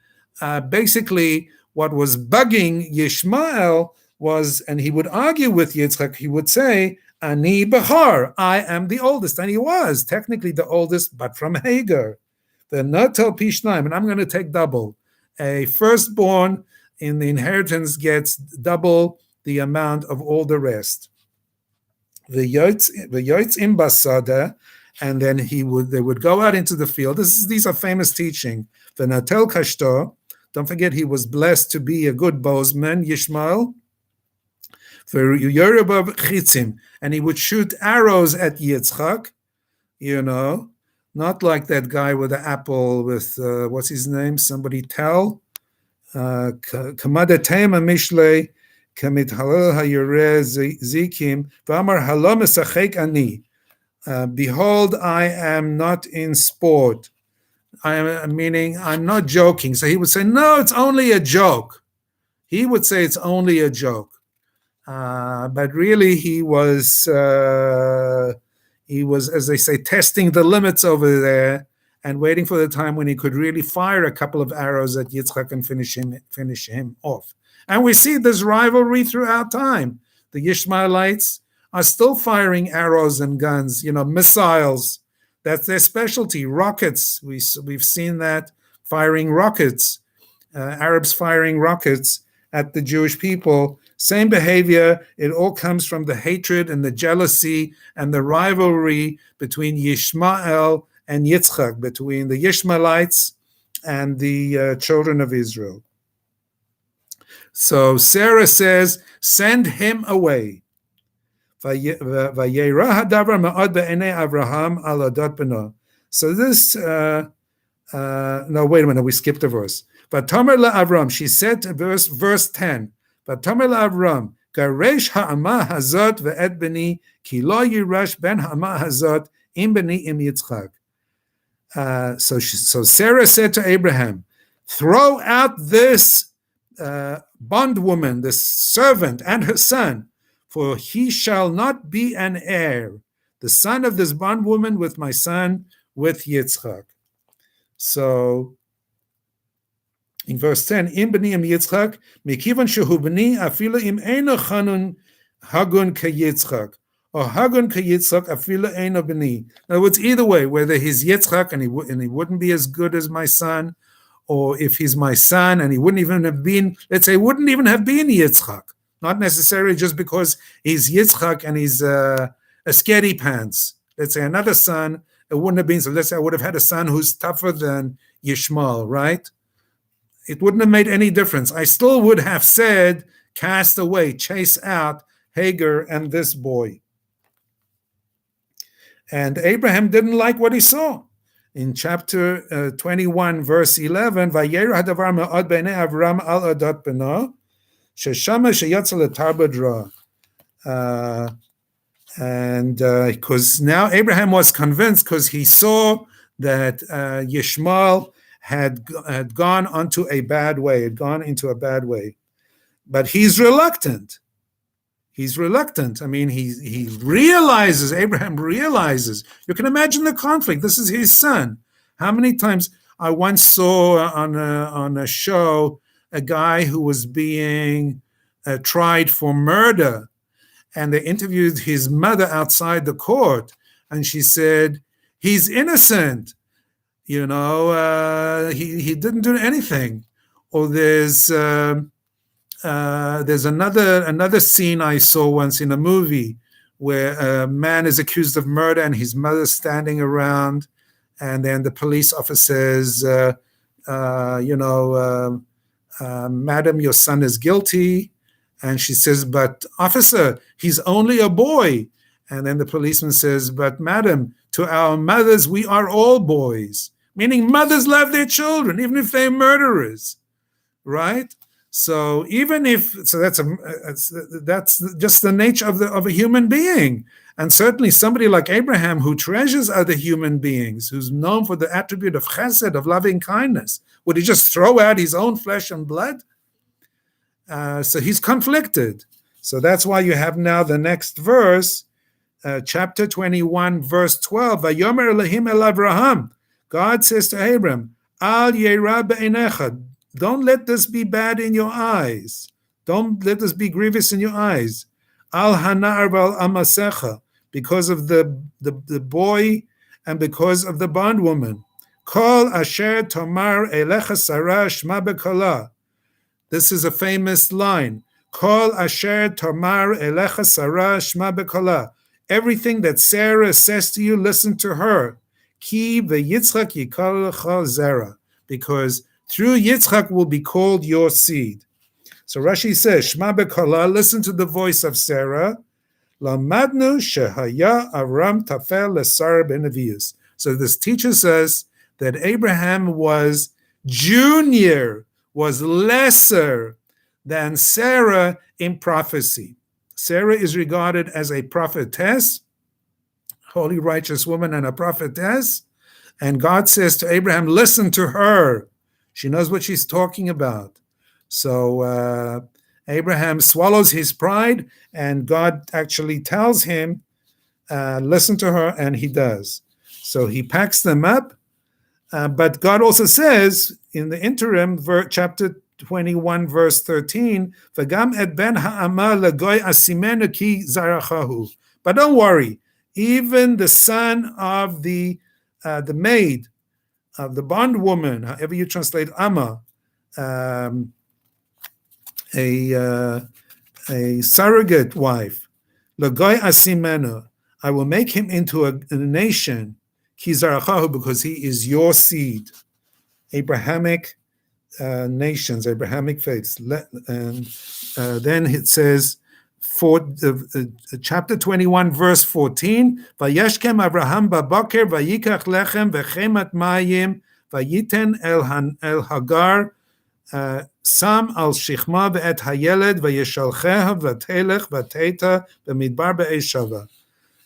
basically what was bugging Yishmael was, and he would argue with Yitzchak, he would say, Ani Bahar, I am the oldest. And he was technically the oldest, but from Hagar. The Natal Pishnaim, and I'm going to take double. A firstborn in the inheritance gets double the amount of all the rest. The Yoitz in Basada, and then they would go out into the field. These are famous teaching. The Natel Kashto, don't forget he was blessed to be a good bowsman, Yishmael. For Yoruba Chitzim, and he would shoot arrows at Yitzchak, not like that guy with the apple with, what's his name? Somebody tell. Kamadatema Mishle, Kamit Halal Hayure Zikim, Vamar Halom Esachek Ani. Behold, I am not in sport. Meaning, I'm not joking. So he would say, no, it's only a joke. He would say it's only a joke. But really, he was, as they say, testing the limits over there and waiting for the time when he could really fire a couple of arrows at Yitzchak and finish him off. And we see this rivalry throughout time. The Yishmaelites are still firing arrows and guns, missiles. That's their specialty. Rockets. We've seen that, firing rockets. Arabs firing rockets at the Jewish people. Same behavior. It all comes from the hatred and the jealousy and the rivalry between Yishmael and Yitzchak, between the Yishmaelites and the children of Israel. So Sarah says, send him away. So this, no, wait a minute, we skipped a verse. But Tomer LaAvram, she said to verse 10, but Tomer LaAvram, Garesh ha'amah hazot ve'et beni, ki lo yirash ben ha'amah hazot im beni im Yitzchak. So Sarah said to Abraham, throw out this bondwoman, this servant, and her son, for he shall not be an heir, the son of this bondwoman with my son, with Yitzchak. So, in verse 10, im b'ni im Yitzchak, mikivan shehu b'ni afilu im eino chanun hagun ke Yitzchak, or hagun ke Yitzchak afilu eino b'ni. In other words, either way, whether he's Yitzchak and he wouldn't be as good as my son, or if he's my son and he wouldn't even have been, let's say, wouldn't even have been Yitzchak. Not necessarily just because he's Yitzchak and he's a scaredy pants. Let's say another son, it wouldn't have been, so let's say I would have had a son who's tougher than Yishmael, right? It wouldn't have made any difference. I still would have said, cast away, chase out Hagar and this boy. And Abraham didn't like what he saw. In chapter 21, verse 11, Vayer hadavar me'od b'nei Avram al adat beno, sheshama sheyatza letarbadra. And because now Abraham was convinced, because he saw that Yishmael had gone onto a bad way, had gone into a bad way. But he's reluctant. I mean, he realizes, Abraham realizes. You can imagine the conflict. This is his son. How many times I once saw on a show a guy who was being tried for murder, and they interviewed his mother outside the court, and she said, he's innocent. He didn't do anything. Or there's another scene I saw once in a movie where a man is accused of murder and his mother's standing around, and then the police officer says, madam, your son is guilty. And she says, but officer, he's only a boy. And then the policeman says, but madam, to our mothers, we are all boys. Meaning mothers love their children, even if they're murderers, right? So that's just the nature of a human being. And certainly somebody like Abraham, who treasures other human beings, who's known for the attribute of chesed, of loving kindness, would he just throw out his own flesh and blood? So he's conflicted. So that's why you have now the next verse, chapter 21, verse 12. Vayomer Elohim el Avraham. God says to Abram, Al Yerah be'einecha. Don't let this be bad in your eyes. Don't let this be grievous in your eyes. Al hanar val amasecha. Because of the boy and because of the bondwoman. Kol asher tomar elecha sarah shma bekolah. This is a famous line. Kol asher tomar elecha sarah shma bekolah. Everything that Sarah says to you, listen to her. Ki veYitzchak yikal lecha zera. Because through Yitzchak will be called your seed. So Rashi says, shma bekolah, listen to the voice of Sarah. Lamadnu shehaya Avram tafel lesar ben Avius. So this teaches us that Abraham was junior, was lesser than Sarah in prophecy. Sarah is regarded as a prophetess, holy righteous woman and a prophetess, and God says to Abraham, listen to her. She knows what she's talking about. So Abraham swallows his pride, and God actually tells him, listen to her, and he does. So he packs them up, but God also says in the interim, chapter 21, verse 13, V'gam et ben ha'ama legoy asimenu ki zarachahu. But don't worry, even the son of the maid, of the bondwoman, however you translate ama, a surrogate wife, legoy asimenu, I will make him into a nation, ki zarachahu, because he is your seed. Abrahamic nations, Abrahamic faiths. And then it says, chapter 21, verse 14, Vayeshkem Avraham baboker vayikach lechem v'chemat mayim vayiten el Hagar sam al shichma ve'et hayeled vayeshalcheha v'telech v'teita b'midbar be'eshava.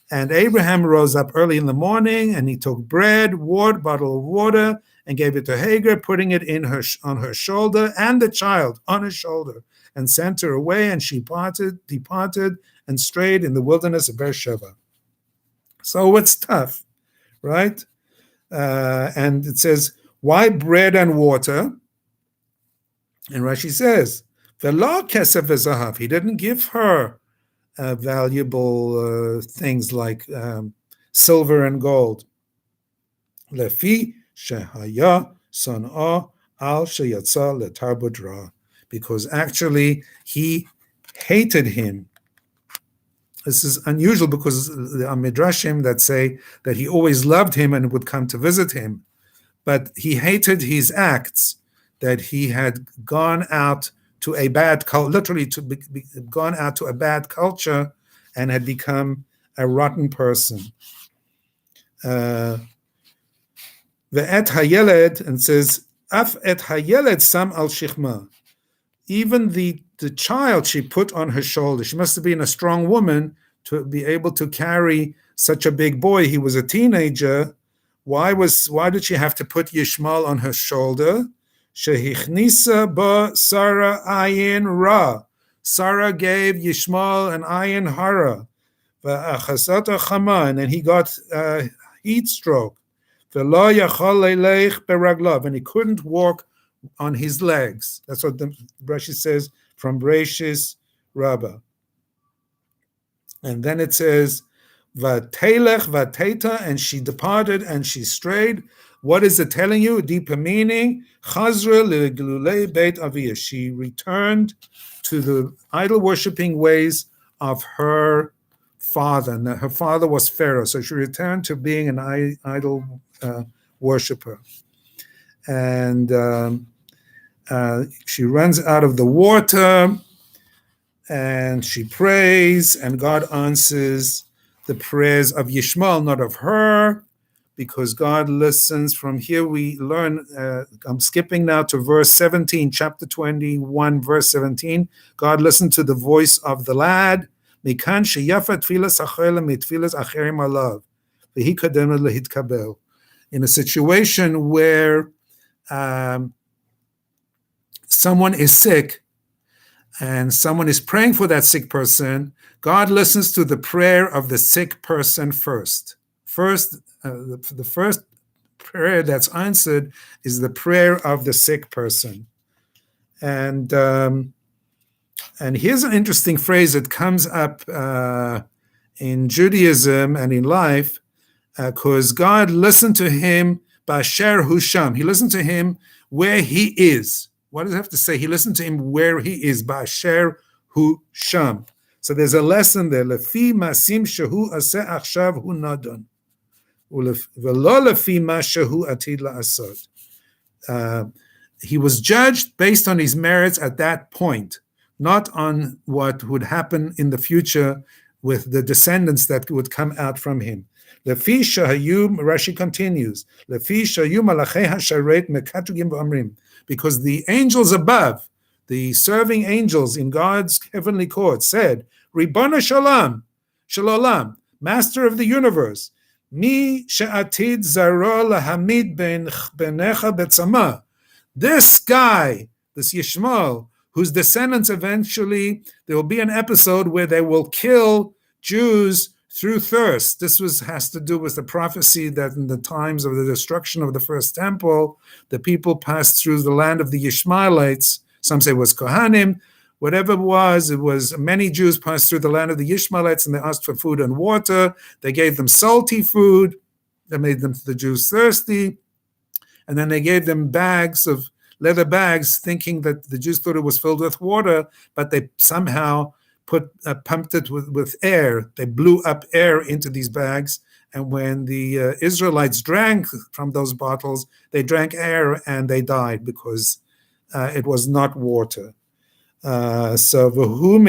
And Abraham rose up early in the morning, and he took bread, bottle of water, and gave it to Hagar, putting it on her shoulder, and the child on her shoulder, and sent her away, and she departed, and strayed in the wilderness of Beer Sheba. So it's tough, right? And it says, why bread and water? And Rashi says, V'lo kesef v'zahav. He didn't give her valuable things like silver and gold. Lefi shehaya san'a al sheyatza letarbudra, because actually he hated him. This is unusual because there are midrashim that say that he always loved him and would come to visit him, but he hated his acts, that he had gone out to a bad culture, literally gone out to a bad culture and had become a rotten person. The et hayeled, and says, af et hayeled sam al shichma. Even the child she put on her shoulder. She must have been a strong woman to be able to carry such a big boy. He was a teenager. Why did she have to put Yishmael on her shoulder? Shehichnisa ba Sarah ayin ra. Sarah gave Yishmael an ayin hara. V'achasata chama, and then he got heat stroke. V'lo yachal leilech beraglav, and he couldn't walk on his legs. That's what the Rashi says from Bereshis Rabbah. And then it says, Vatelech vateta, and she departed and she strayed. What is it telling you? A deeper meaning. Chazra le'gelulei beit aviyah. She returned to the idol worshipping ways of her father. And her father was Pharaoh, so she returned to being an idol worshiper. And she runs out of the water, and she prays, and God answers the prayers of Yishmael, not of her, because God listens. From here we learn, I'm skipping now to verse 17, chapter 21, verse 17. God listened to the voice of the lad. Mikan sheyafa tfilas achayla mitfilas acherim alav, v'hi kadem lehitkabel. In a situation where someone is sick, and someone is praying for that sick person, God listens to the prayer of the sick person first. The first prayer that's answered is the prayer of the sick person. And here's an interesting phrase that comes up in Judaism and in life, because God listened to him b'asher hu sham. He listened to him where he is. What does it have to say? He listened to him where he is, b'asher hu sham. So there's a lesson there. Lefi masim shehu aseh achshav hu nadon, v'lo lefi ma shehu atid la'asot. He was judged based on his merits at that point, not on what would happen in the future with the descendants that would come out from him. Lefi shahayu, Rashi continues, Lefi shahayu malachei hasharet mekatugim v'amrim, because the angels above, the serving angels in God's heavenly court, said, Ribbono shalom, shalolam, Master of the universe, mi she'atid zaro lahamid benecha betzama. This guy, this Yishmael, whose descendants eventually, there will be an episode where they will kill Jews through thirst. This has to do with the prophecy that in the times of the destruction of the first temple, the people passed through the land of the Yishmaelites. Some say it was Kohanim. Whatever it was many Jews passed through the land of the Yishmaelites and they asked for food and water. They gave them salty food. They made the Jews thirsty. And then they gave them leather bags, thinking that the Jews thought it was filled with water, but they somehow pumped it with air. They blew up air into these bags, and when the Israelites drank from those bottles, they drank air and they died because it was not water. So God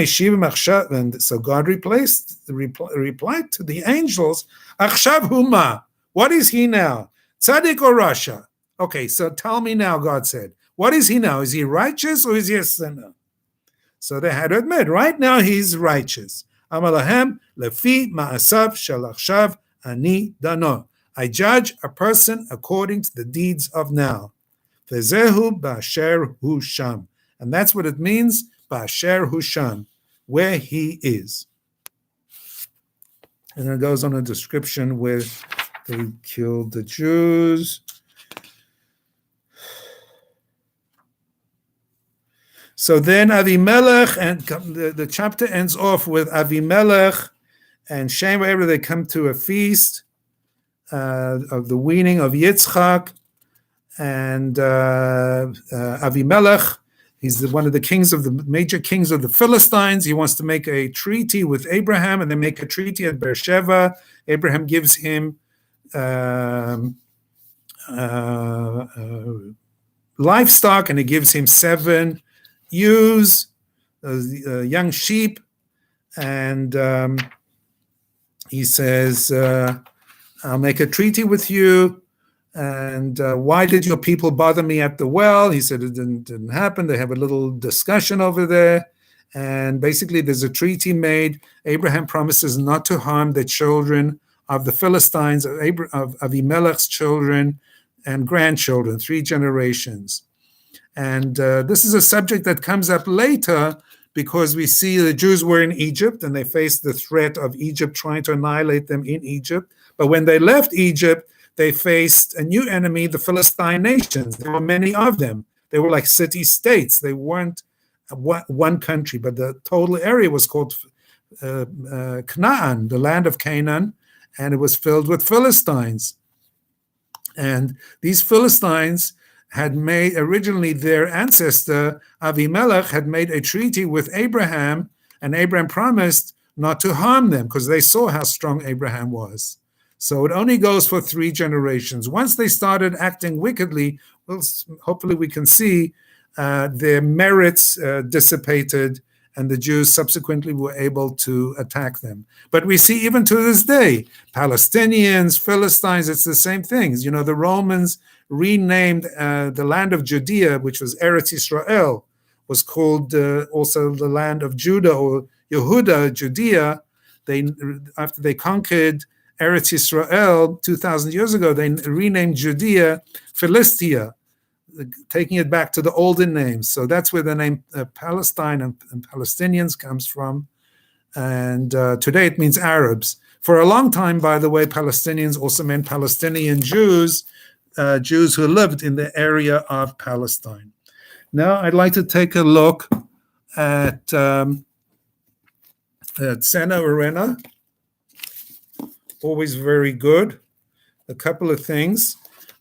replied to the angels, Achshav huma, what is he now? Tzaddik or Rasha? Okay, so tell me now, God said, what is he now? Is he righteous or is he a sinner? So they had to admit, right now he's righteous. Amalahem lefi ma'asav shalachshav ani dano. I judge a person according to the deeds of now. Vezehu ba'asher hu sham. And that's what it means, ba'asher hu sham, where he is. And then it goes on a description where they killed the Jews. So then Avimelech, and the chapter ends off with Avimelech and Sheva. They come to a feast of the weaning of Yitzchak, and Avimelech, he's one of the major kings of the Philistines. He wants to make a treaty with Abraham, and they make a treaty at Beer Sheba. Abraham gives him livestock, and he gives him 7 ewes, young sheep, and he says, I'll make a treaty with you, and why did your people bother me at the well? He said it didn't happen. They have a little discussion over there, and basically there's a treaty made. Abraham promises not to harm the children of the Philistines, of Avimelech's children and grandchildren, 3 generations. And this is a subject that comes up later because we see the Jews were in Egypt and they faced the threat of Egypt trying to annihilate them in Egypt. But when they left Egypt, they faced a new enemy, the Philistine nations. There were many of them. They were like city-states. They weren't one country, but the total area was called Canaan, the land of Canaan, and it was filled with Philistines. And these Philistines had made, originally their ancestor, Avimelech, had made a treaty with Abraham, and Abraham promised not to harm them because they saw how strong Abraham was. So it only goes for 3 generations. Once they started acting wickedly, well, hopefully we can see their merits dissipated, and the Jews subsequently were able to attack them. But we see even to this day, Palestinians, Philistines, it's the same things. You know, the Romans renamed the land of Judea, which was Eretz Yisrael, was called also the land of Judah, or Yehuda, Judea. After they conquered Eretz Yisrael 2,000 years ago, they renamed Judea Philistia, taking it back to the olden names. So that's where the name Palestine and Palestinians comes from. And today it means Arabs. For a long time, by the way, Palestinians also meant Palestinian Jews, Jews who lived in the area of Palestine. Now I'd like to take a look at Sena Arena. Always very good. A couple of things.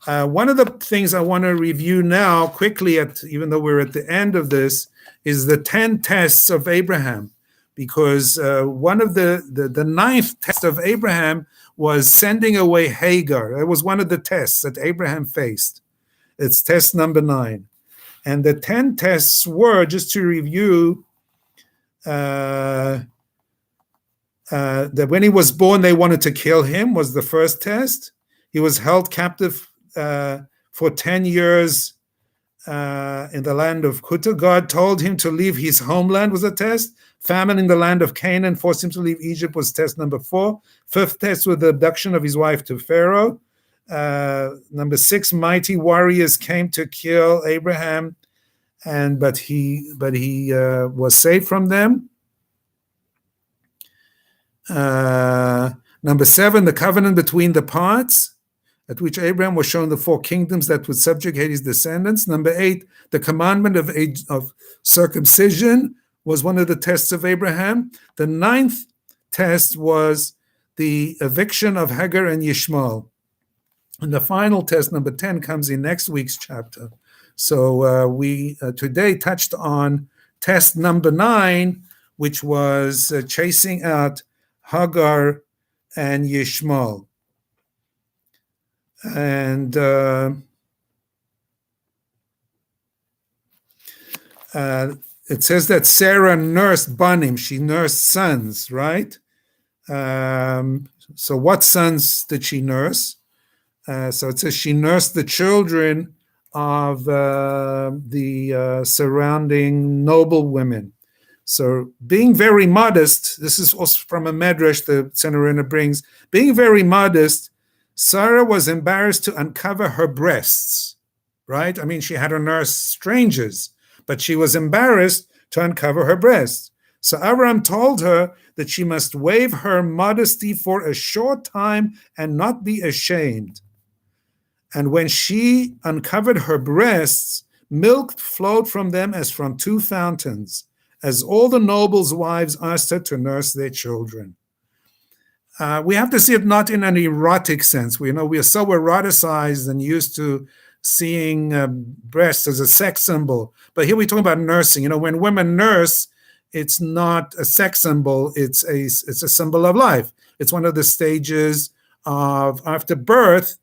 One of the things I want to review now quickly, even though we're at the end of this, is the 10 tests of Abraham. Because one of the ninth test of Abraham was sending away Hagar. It was one of the tests that Abraham faced. It's test number 9. And the 10 tests were, just to review, that when he was born, they wanted to kill him, was the first test. He was held captive for 10 years in the land of Kuta. God told him to leave his homeland, was a test. Famine in the land of Canaan forced him to leave Egypt, was test number 4. Fifth test was the abduction of his wife to Pharaoh. Number 6, mighty warriors came to kill Abraham, but he was saved from them. Number 7, the covenant between the parts, at which Abraham was shown the 4 kingdoms that would subjugate his descendants. Number 8, the commandment of circumcision was one of the tests of Abraham. The 9th test was the eviction of Hagar and Ishmael. And the final test, number 10, comes in next week's chapter. So we today touched on test number 9, which was chasing out Hagar and Yishmael. And it says that Sarah nursed Banim. She nursed sons, right? So what sons did she nurse? So it says she nursed the children of the surrounding noble women. So being very modest, this is also from a medrash the Senorina brings, being very modest, Sarah was embarrassed to uncover her breasts, right? I mean, she had to nurse strangers, but she was embarrassed to uncover her breasts. So Abraham told her that she must waive her modesty for a short time and not be ashamed. And when she uncovered her breasts, milk flowed from them as from 2 fountains, as all the nobles' wives asked her to nurse their children. We have to see it not in an erotic sense. We are so eroticized and used to seeing breasts as a sex symbol. But here we're talking about nursing. When women nurse, it's not a sex symbol. It's a symbol of life. It's one of the stages of after birth.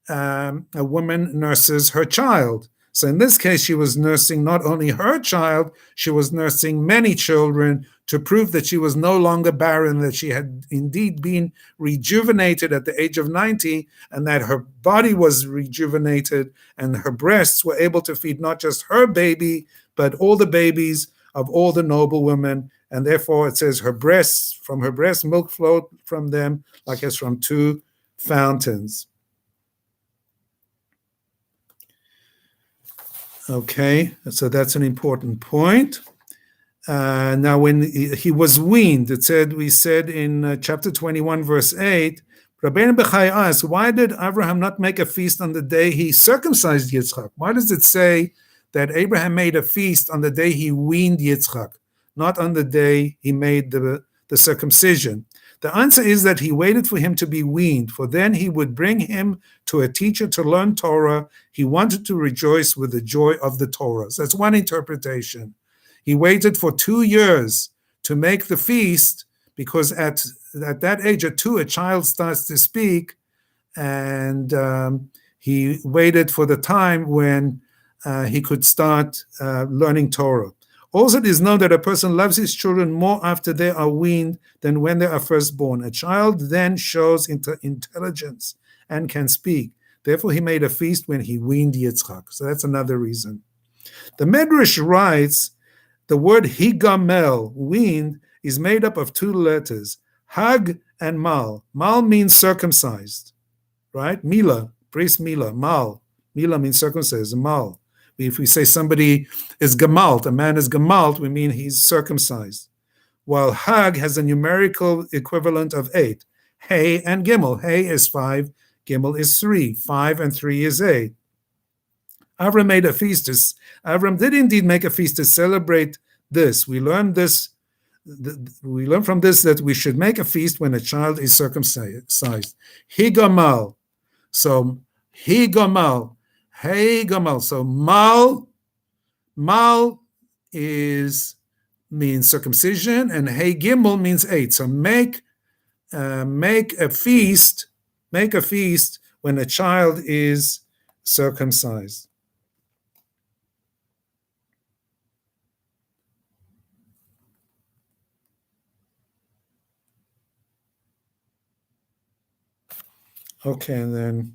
A woman nurses her child. So in this case, she was nursing not only her child, she was nursing many children to prove that she was no longer barren, that she had indeed been rejuvenated at the age of 90, and that her body was rejuvenated, and her breasts were able to feed not just her baby, but all the babies of all the noble women. And therefore it says from her breast milk flowed from them like as from 2 fountains. Okay, so that's an important point. Now, when he was weaned, we said in chapter 21, verse 8, Rabbi Bechai asked, why did Abraham not make a feast on the day he circumcised Yitzchak? Why does it say that Abraham made a feast on the day he weaned Yitzchak, not on the day he made the circumcision? The answer is that he waited for him to be weaned, for then he would bring him to a teacher to learn Torah. He wanted to rejoice with the joy of the Torah. So that's one interpretation. He waited for 2 years to make the feast, because at that age of 2, a child starts to speak, and he waited for the time when he could start learning Torah. Also, it is known that a person loves his children more after they are weaned than when they are first born. A child then shows intelligence and can speak. Therefore, he made a feast when he weaned Yitzchak. So that's another reason. The Medrash writes, the word higamel, weaned, is made up of 2 letters, hag and mal. Mal means circumcised, right? Mila, bris mila, mal, Mila means circumcised, mal. If we say somebody is gemalt, a man is gemalt, we mean he's circumcised. While Hag has a numerical equivalent of 8. Hey and Gimel. Hey is 5, Gimel is 3. 5 and 3 is 8. Avram made a feast. Avram did indeed make a feast to celebrate this. We learn from this that we should make a feast when a child is circumcised. Higamal. So Higamal. Hey Gamal. So mal means circumcision, and Hey Gimel means 8. So make a feast when a child is circumcised. Okay, and then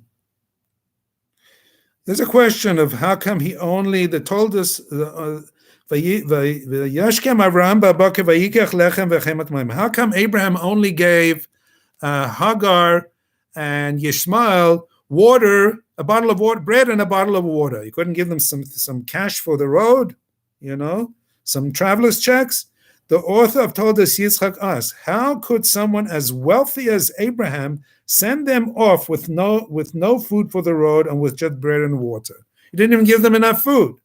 there's a question of how come he only, that told us, how come Abraham only gave Hagar and Yishmael water, a bottle of water, bread and a bottle of water? He couldn't give them some cash for the road, some traveler's checks. The author of Torah Yitzchak asks, how could someone as wealthy as Abraham send them off with no food for the road and with just bread and water? He didn't even give them enough food.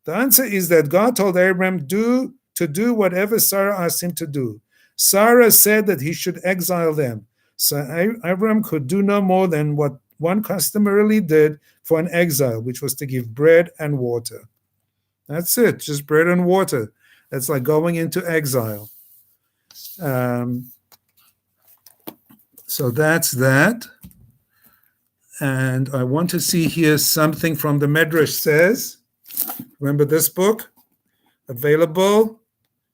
The answer is that God told Abraham to do whatever Sarah asked him to do. Sarah said that he should exile them. So Abraham could do no more than what one customarily did for an exile, which was to give bread and water. That's it, just bread and water. That's like going into exile. So that's that. And I want to see here something from the Medrash says. Remember this book? Available.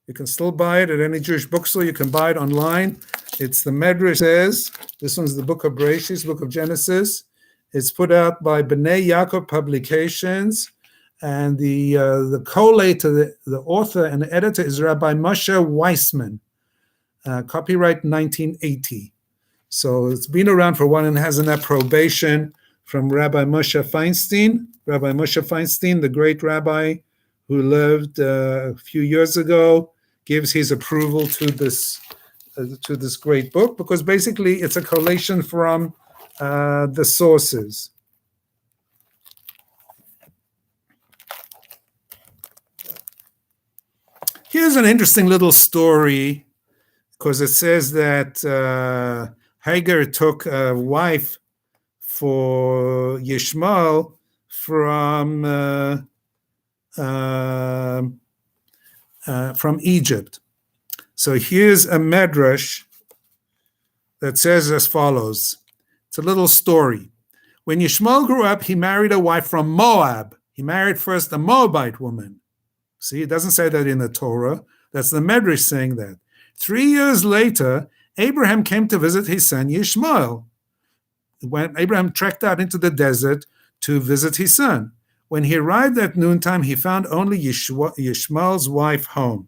You can still buy it at any Jewish bookstore. You can buy it online. It's the Medrash says. This one's the book of Bereshit, book of Genesis. It's put out by Bnei Yaakov Publications. And the collator, the author and the editor is Rabbi Moshe Weissman. Copyright 1980. So it's been around for a while and has an approbation from Rabbi Moshe Feinstein. Rabbi Moshe Feinstein, the great rabbi who lived a few years ago, gives his approval to this great book, because basically it's a collation from the sources. Here's an interesting little story, because it says that Hagar took a wife for Yishmael from Egypt. So here's a medrash that says as follows. It's a little story. When Yishmael grew up, he married a wife from Moab. He married first a Moabite woman. See, it doesn't say that in the Torah. That's the Medrash saying that. 3 years later, Abraham came to visit his son Yishmael. When Abraham trekked out into the desert to visit his son. When he arrived at noontime, he found only Yishmael's wife home.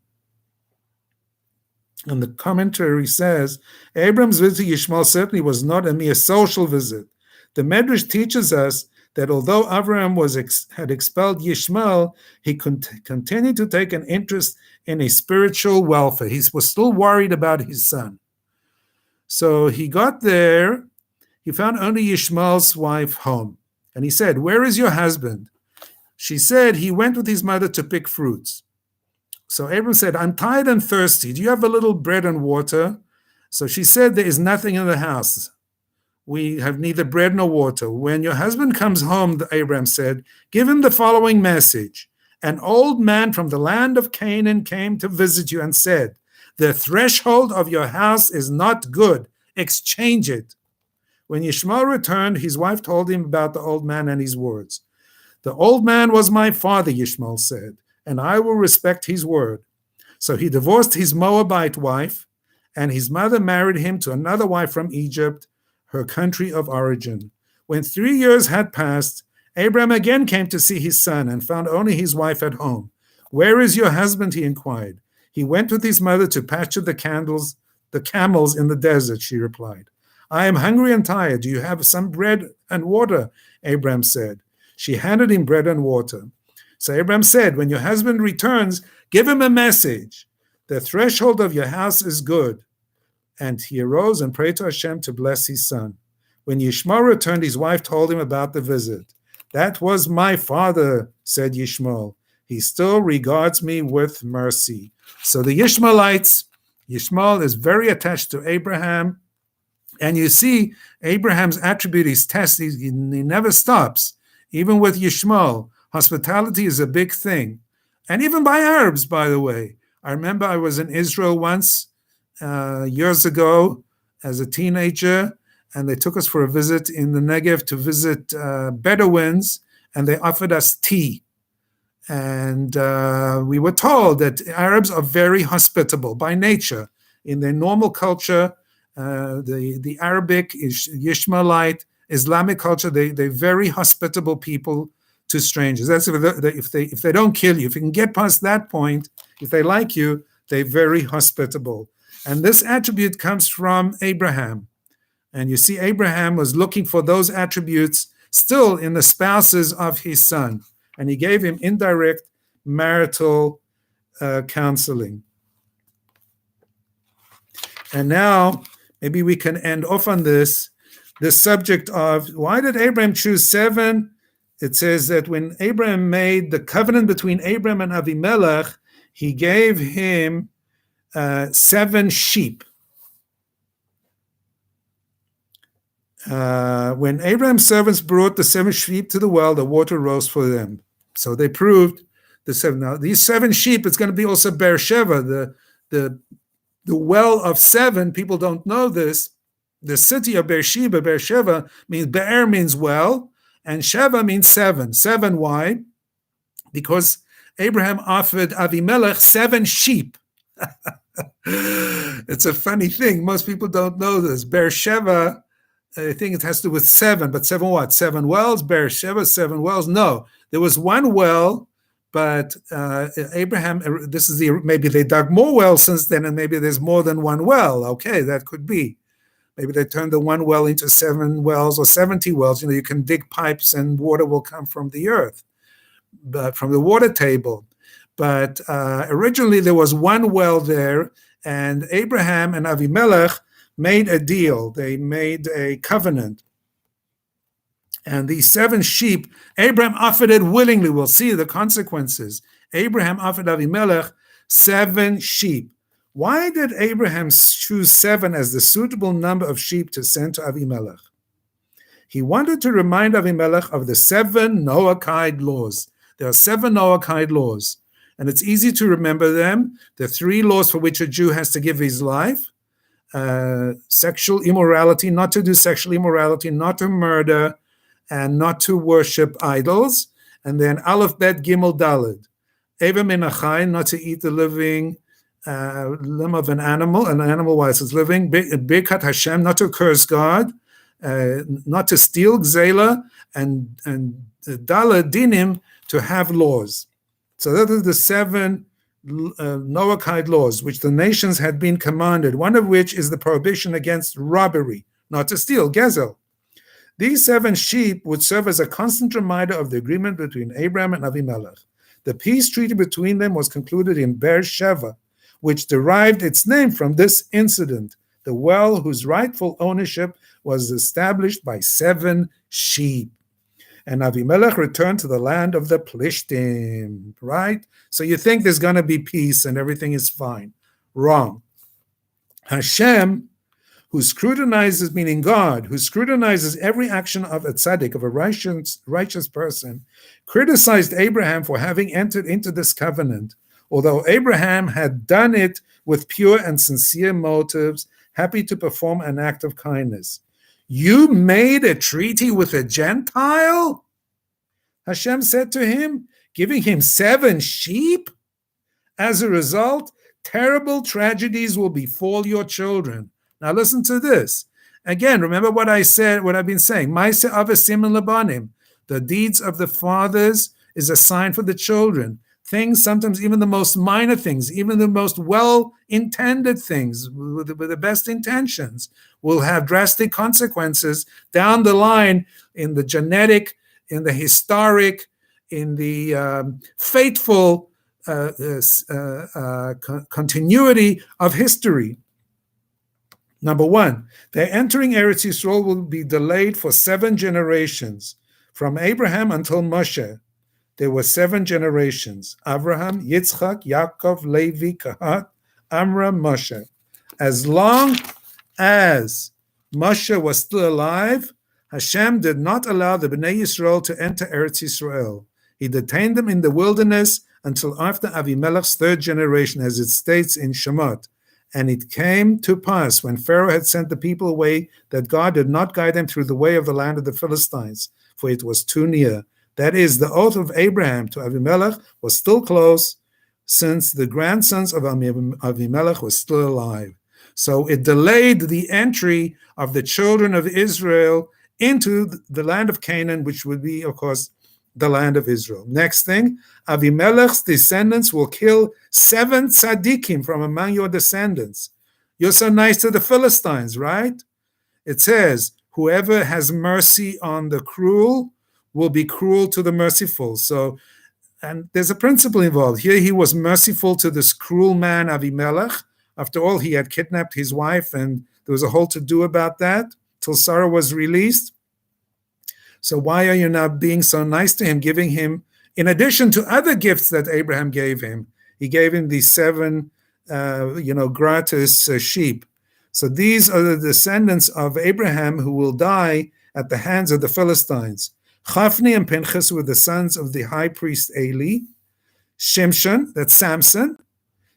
And the commentary says, Abraham's visit to Yishmael certainly was not a mere social visit. The Medrash teaches us that although Abraham had expelled Yishmael, he continued to take an interest in his spiritual welfare. He was still worried about his son. So he got there, he found only Yishmael's wife home. And he said, "Where is your husband?" She said, "He went with his mother to pick fruits." So Abram said, "I'm tired and thirsty. Do you have a little bread and water?" So she said, "There is nothing in the house. We have neither bread nor water. When your husband comes home," Abraham said, "give him the following message. An old man from the land of Canaan came to visit you and said, 'The threshold of your house is not good. Exchange it.'" When Yishmael returned, his wife told him about the old man and his words. "The old man was my father," Yishmael said, "and I will respect his word." So he divorced his Moabite wife, and his mother married him to another wife from Egypt, her country of origin. When 3 years had passed, Abraham again came to see his son and found only his wife at home. "Where is your husband?" he inquired. "He went with his mother to pasture the camels in the desert," she replied. "I am hungry and tired. Do you have some bread and water?" Abraham said. She handed him bread and water. So Abraham said, when your husband returns, give him a message. The threshold of your house is good. And he arose and prayed to Hashem to bless his son. When Yishmael returned, his wife told him about the visit. That was my father, said Yishmael. He still regards me with mercy. So the Yishmaelites, Yishmael is very attached to Abraham. And you see, Abraham's attribute is tested. He never stops. Even with Yishmael, hospitality is a big thing. And even by Arabs, by the way. I remember I was in Israel once, years ago, as a teenager, and they took us for a visit in the Negev to visit Bedouins, and they offered us tea. And we were told that Arabs are very hospitable by nature. In their normal culture, the Arabic, Yishmaelite, Islamic culture, they're very hospitable people to strangers. That's if they don't kill you. If you can get past that point, if they like you, they're very hospitable. And this attribute comes from Abraham. And you see, Abraham was looking for those attributes still in the spouses of his son. And he gave him indirect marital counseling. And now, maybe we can end off on this subject of why did Abraham choose 7? It says that when Abraham made the covenant between Abraham and Avimelech, he gave him 7 sheep. When Abraham's servants brought the 7 sheep to the well, the water rose for them. So they proved the 7. Now, these 7 sheep, it's going to be also Beer Sheba, the well of 7. People don't know this. The city of Beersheba means Be'er means well, and Sheva means 7. 7, why? Because Abraham offered Avimelech 7 sheep. It's a funny thing. Most people don't know this. Beersheba, I think it has to do with 7, but 7 what? 7 wells? Beersheba, 7 wells? No, there was 1 well, but Abraham, maybe they dug more wells since then, and maybe there's more than 1 well. Okay, that could be. Maybe they turned the 1 well into 7 wells or 70 wells. You can dig pipes and water will come from the earth, but from the water table. But originally there was 1 well there, and Abraham and Avimelech made a deal. They made a covenant. And these 7 sheep, Abraham offered it willingly. We'll see the consequences. Abraham offered Avimelech 7 sheep. Why did Abraham choose 7 as the suitable number of sheep to send to Avimelech? He wanted to remind Avimelech of the 7 Noahide laws. There are 7 Noahide laws, and it's easy to remember them. The 3 laws for which a Jew has to give his life: sexual immorality, not to do sexual immorality, not to murder, and not to worship idols. And then Aleph, Bet, Gimel, Daled. Eva min achai, not to eat the living limb of an animal whilst it's living. Birkat Hashem, not to curse God, not to steal, Gzela, and Daled Dinim, to have laws. So that are the 7 Noahide laws which the nations had been commanded, one of which is the prohibition against robbery, not to steal, Gezel. These 7 sheep would serve as a constant reminder of the agreement between Abraham and Avimelech. The peace treaty between them was concluded in Beer Sheba, which derived its name from this incident, the well whose rightful ownership was established by 7 sheep. And Avimelech returned to the land of the Plishtim, right? So you think there's going to be peace and everything is fine. Wrong. Hashem, who scrutinizes, meaning God, who scrutinizes every action of a tzaddik, of a righteous person, criticized Abraham for having entered into this covenant, although Abraham had done it with pure and sincere motives, happy to perform an act of kindness. You made a treaty with a Gentile? Hashem said to him, giving him 7 sheep? As a result, terrible tragedies will befall your children. Now listen to this. Again, remember what I said, what I've been saying. Ma'aseh Avasim and Labanim. The deeds of the fathers is a sign for the children. Things, sometimes even the most minor things, even the most well-intended things, with the best intentions, will have drastic consequences down the line in the genetic in the historic, in the fateful continuity of history. Number one, their entering Eretz Yisrael will be delayed for 7 generations. From Abraham until Moshe, there were 7 generations: Abraham, Yitzchak, Yaakov, Levi, Kehat, Amram, Moshe. As long as Moshe was still alive, Hashem did not allow the Bnei Yisrael to enter Eretz Yisrael. He detained them in the wilderness until after Avimelech's 3rd generation, as it states in Shemot. And it came to pass, when Pharaoh had sent the people away, that God did not guide them through the way of the land of the Philistines, for it was too near. That is, the oath of Abraham to Avimelech was still close, since the grandsons of Avimelech were still alive. So it delayed the entry of the children of Israel into the land of Canaan, which would be, of course, the land of Israel. Next thing, Avimelech's descendants will kill 7 tzaddikim from among your descendants. You're so nice to the Philistines, right? It says, whoever has mercy on the cruel will be cruel to the merciful. So, and there's a principle involved. Here he was merciful to this cruel man, Avimelech. After all, he had kidnapped his wife, and there was a whole to-do about that till Sarah was released. So why are you not being so nice to him, giving him, in addition to other gifts that Abraham gave him? He gave him these 7, gratis sheep. So these are the descendants of Abraham who will die at the hands of the Philistines. Chafni and Pinchas were the sons of the high priest Eli. Shimshon, that's Samson,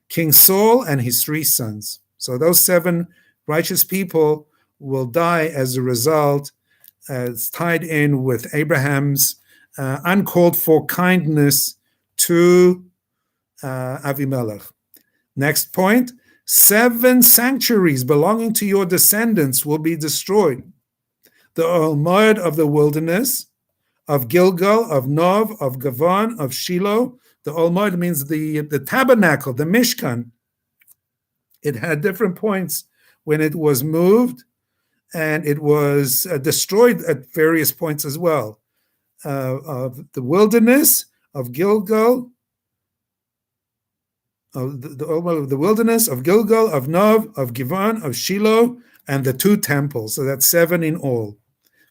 King Saul, and his 3 sons. So those 7 righteous people will die as a result. It's tied in with Abraham's uncalled for kindness to Avimelech. Next point, 7 sanctuaries belonging to your descendants will be destroyed. The Olmoed of the wilderness, of Gilgal, of Nov, of Gavan, of Shiloh. The Olmoed means the tabernacle, the Mishkan. It had different points when it was moved, and it was destroyed at various points as well. Of the wilderness, of Gilgal, of the wilderness, of Gilgal, of Nov, of Givan, of Shiloh, and the 2 temples. So that's 7 in all.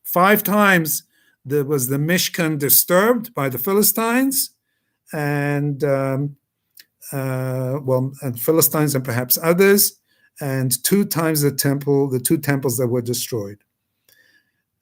5 times there was the Mishkan disturbed by the Philistines, and Philistines and perhaps others, and 2 times the 2 temples that were destroyed.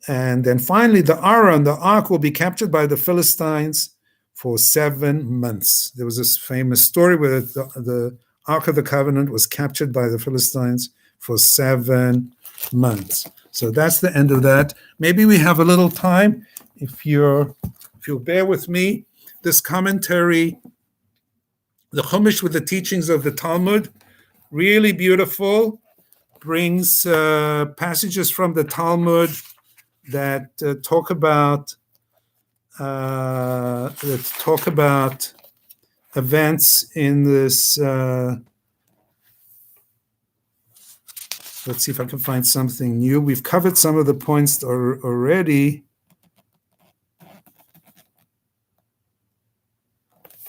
And then finally, the Aron, the ark, will be captured by the Philistines for 7 months. There was this famous story where the Ark of the Covenant was captured by the Philistines for 7 months. So that's the end of that. Maybe we have a little time, if you'll bear with me. This commentary, the Chumash with the teachings of the Talmud, really beautiful, brings passages from the Talmud that talk about events in this. Let's see if I can find something new. We've covered some of the points already.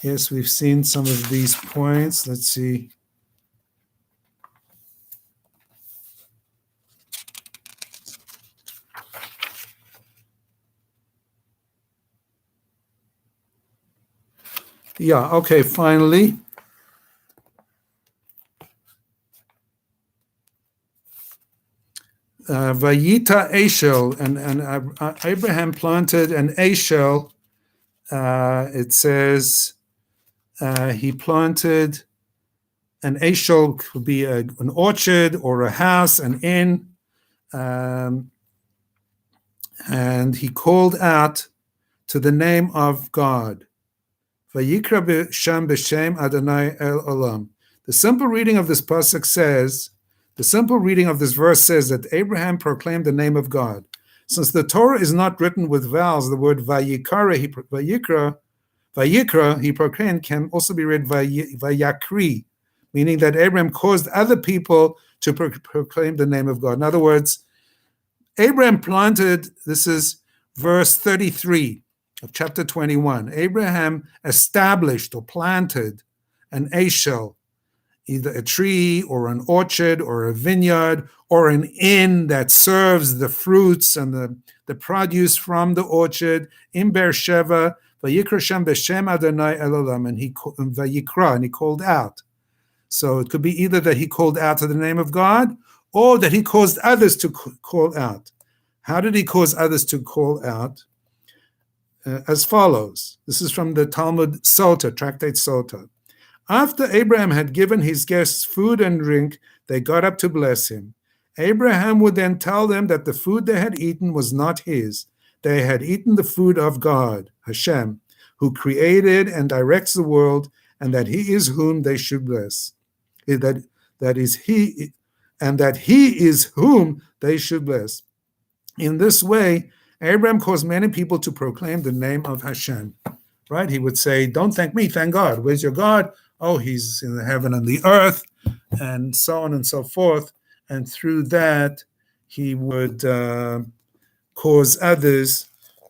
Yes, we've seen some of these points. Let's see. Yeah, okay, finally. Vayita Eshel, and Abraham planted an Eshel. It says he planted an Eshel, could be an orchard or a house, an inn, and he called out to the name of God. Vayikra b'shem b'shem Adonai el olam. The simple reading of this pasuk says, the simple reading of this verse says that Abraham proclaimed the name of God. Since the Torah is not written with vowels, the word vayikra, he proclaimed, can also be read vayakri, meaning that Abraham caused other people to proclaim the name of God. In other words, Abraham planted, this is verse 33, of chapter 21, Abraham established or planted an ashel, either a tree or an orchard or a vineyard or an inn that serves the fruits and the produce from the orchard in Beer Sheba. Vayikra Shem b'Shem Adonai Elolam, and he called out. So it could be either that he called out to the name of God or that he caused others to call out. How did he cause others to call out? As follows. This is from the Talmud Sota, Tractate Sota. After Abraham had given his guests food and drink, they got up to bless him. Abraham would then tell them that the food they had eaten was not his. They had eaten the food of God, Hashem, who created and directs the world, and that he is whom they should bless. That he is whom they should bless. In this way, Abraham caused many people to proclaim the name of Hashem. Right? He would say, don't thank me, thank God. Where's your God? Oh, he's in the heaven and the earth, and so on and so forth. And through that, he would cause others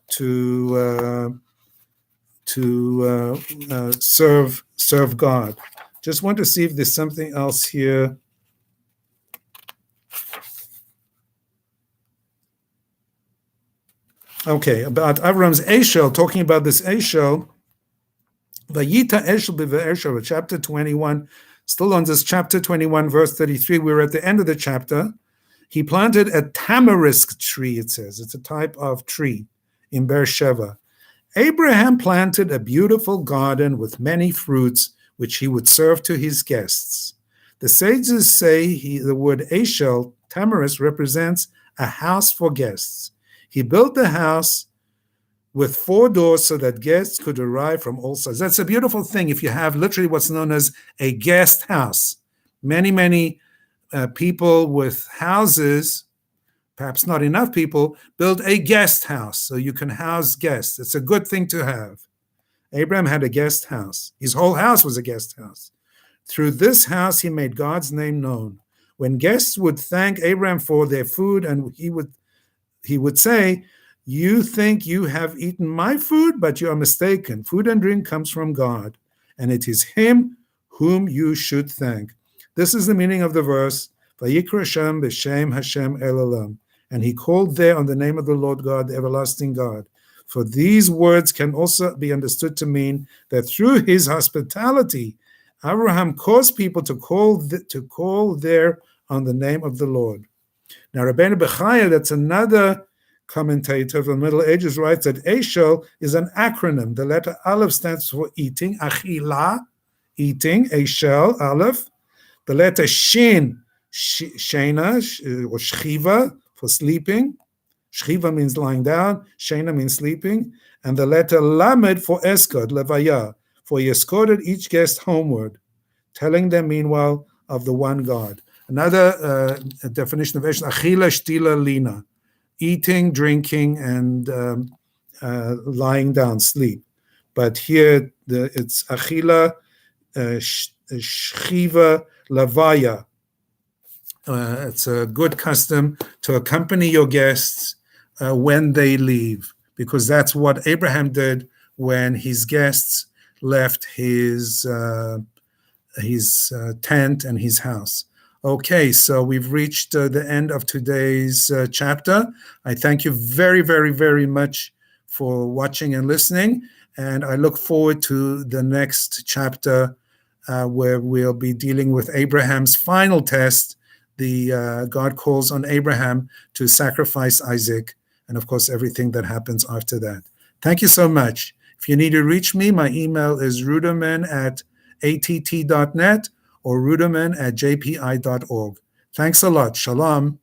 to serve God. Just want to see if there's something else here. Okay, about Avram's Eshel, talking about this Eshel. Vayita Eshel b'Beer Sheba, chapter 21, still on this chapter 21, verse 33. We're at the end of the chapter. He planted a tamarisk tree, it says. It's a type of tree in Beer Sheba. Abraham planted a beautiful garden with many fruits, which he would serve to his guests. The sages say the word Eshel, tamarisk, represents a house for guests. He built the house with 4 doors so that guests could arrive from all sides. That's a beautiful thing if you have literally what's known as a guest house. Many people with houses, perhaps not enough people, build a guest house so you can house guests. It's a good thing to have. Abraham had a guest house. His whole house was a guest house. Through this house, he made God's name known. When guests would thank Abraham for their food, and he would say, you think you have eaten my food, but you are mistaken. Food and drink comes from God, and it is him whom you should thank. This is the meaning of the verse, Vayikra Shem b'Shem Hashem Elolam. And he called there on the name of the Lord God, the everlasting God. For these words can also be understood to mean that through his hospitality, Abraham caused people to call there on the name of the Lord. Now, Rabbeinu Bechaya, that's another commentator from the Middle Ages, writes that Eshel is an acronym. The letter Aleph stands for eating, achila, eating, Eshel, Aleph. The letter Shin, Shena, or Shchiva, for sleeping. Shchiva means lying down, Shena means sleeping. And the letter Lamed for Eskod, Levaya, for he escorted each guest homeward, telling them meanwhile of the one God. Another definition of Eshel, achila, shtila, lina. Eating, drinking, and lying down, sleep. But here it's achila, shchiva, lavaya. It's a good custom to accompany your guests when they leave, because that's what Abraham did when his guests left his tent and his house. Okay, so we've reached the end of today's chapter. I thank you very, very, very much for watching and listening, and I look forward to the next chapter where we'll be dealing with Abraham's final test. God calls on Abraham to sacrifice Isaac, and of course, everything that happens after that. Thank you so much. If you need to reach me, my email is rudomin@att.net or rudomin@jpi.org. Thanks a lot. Shalom.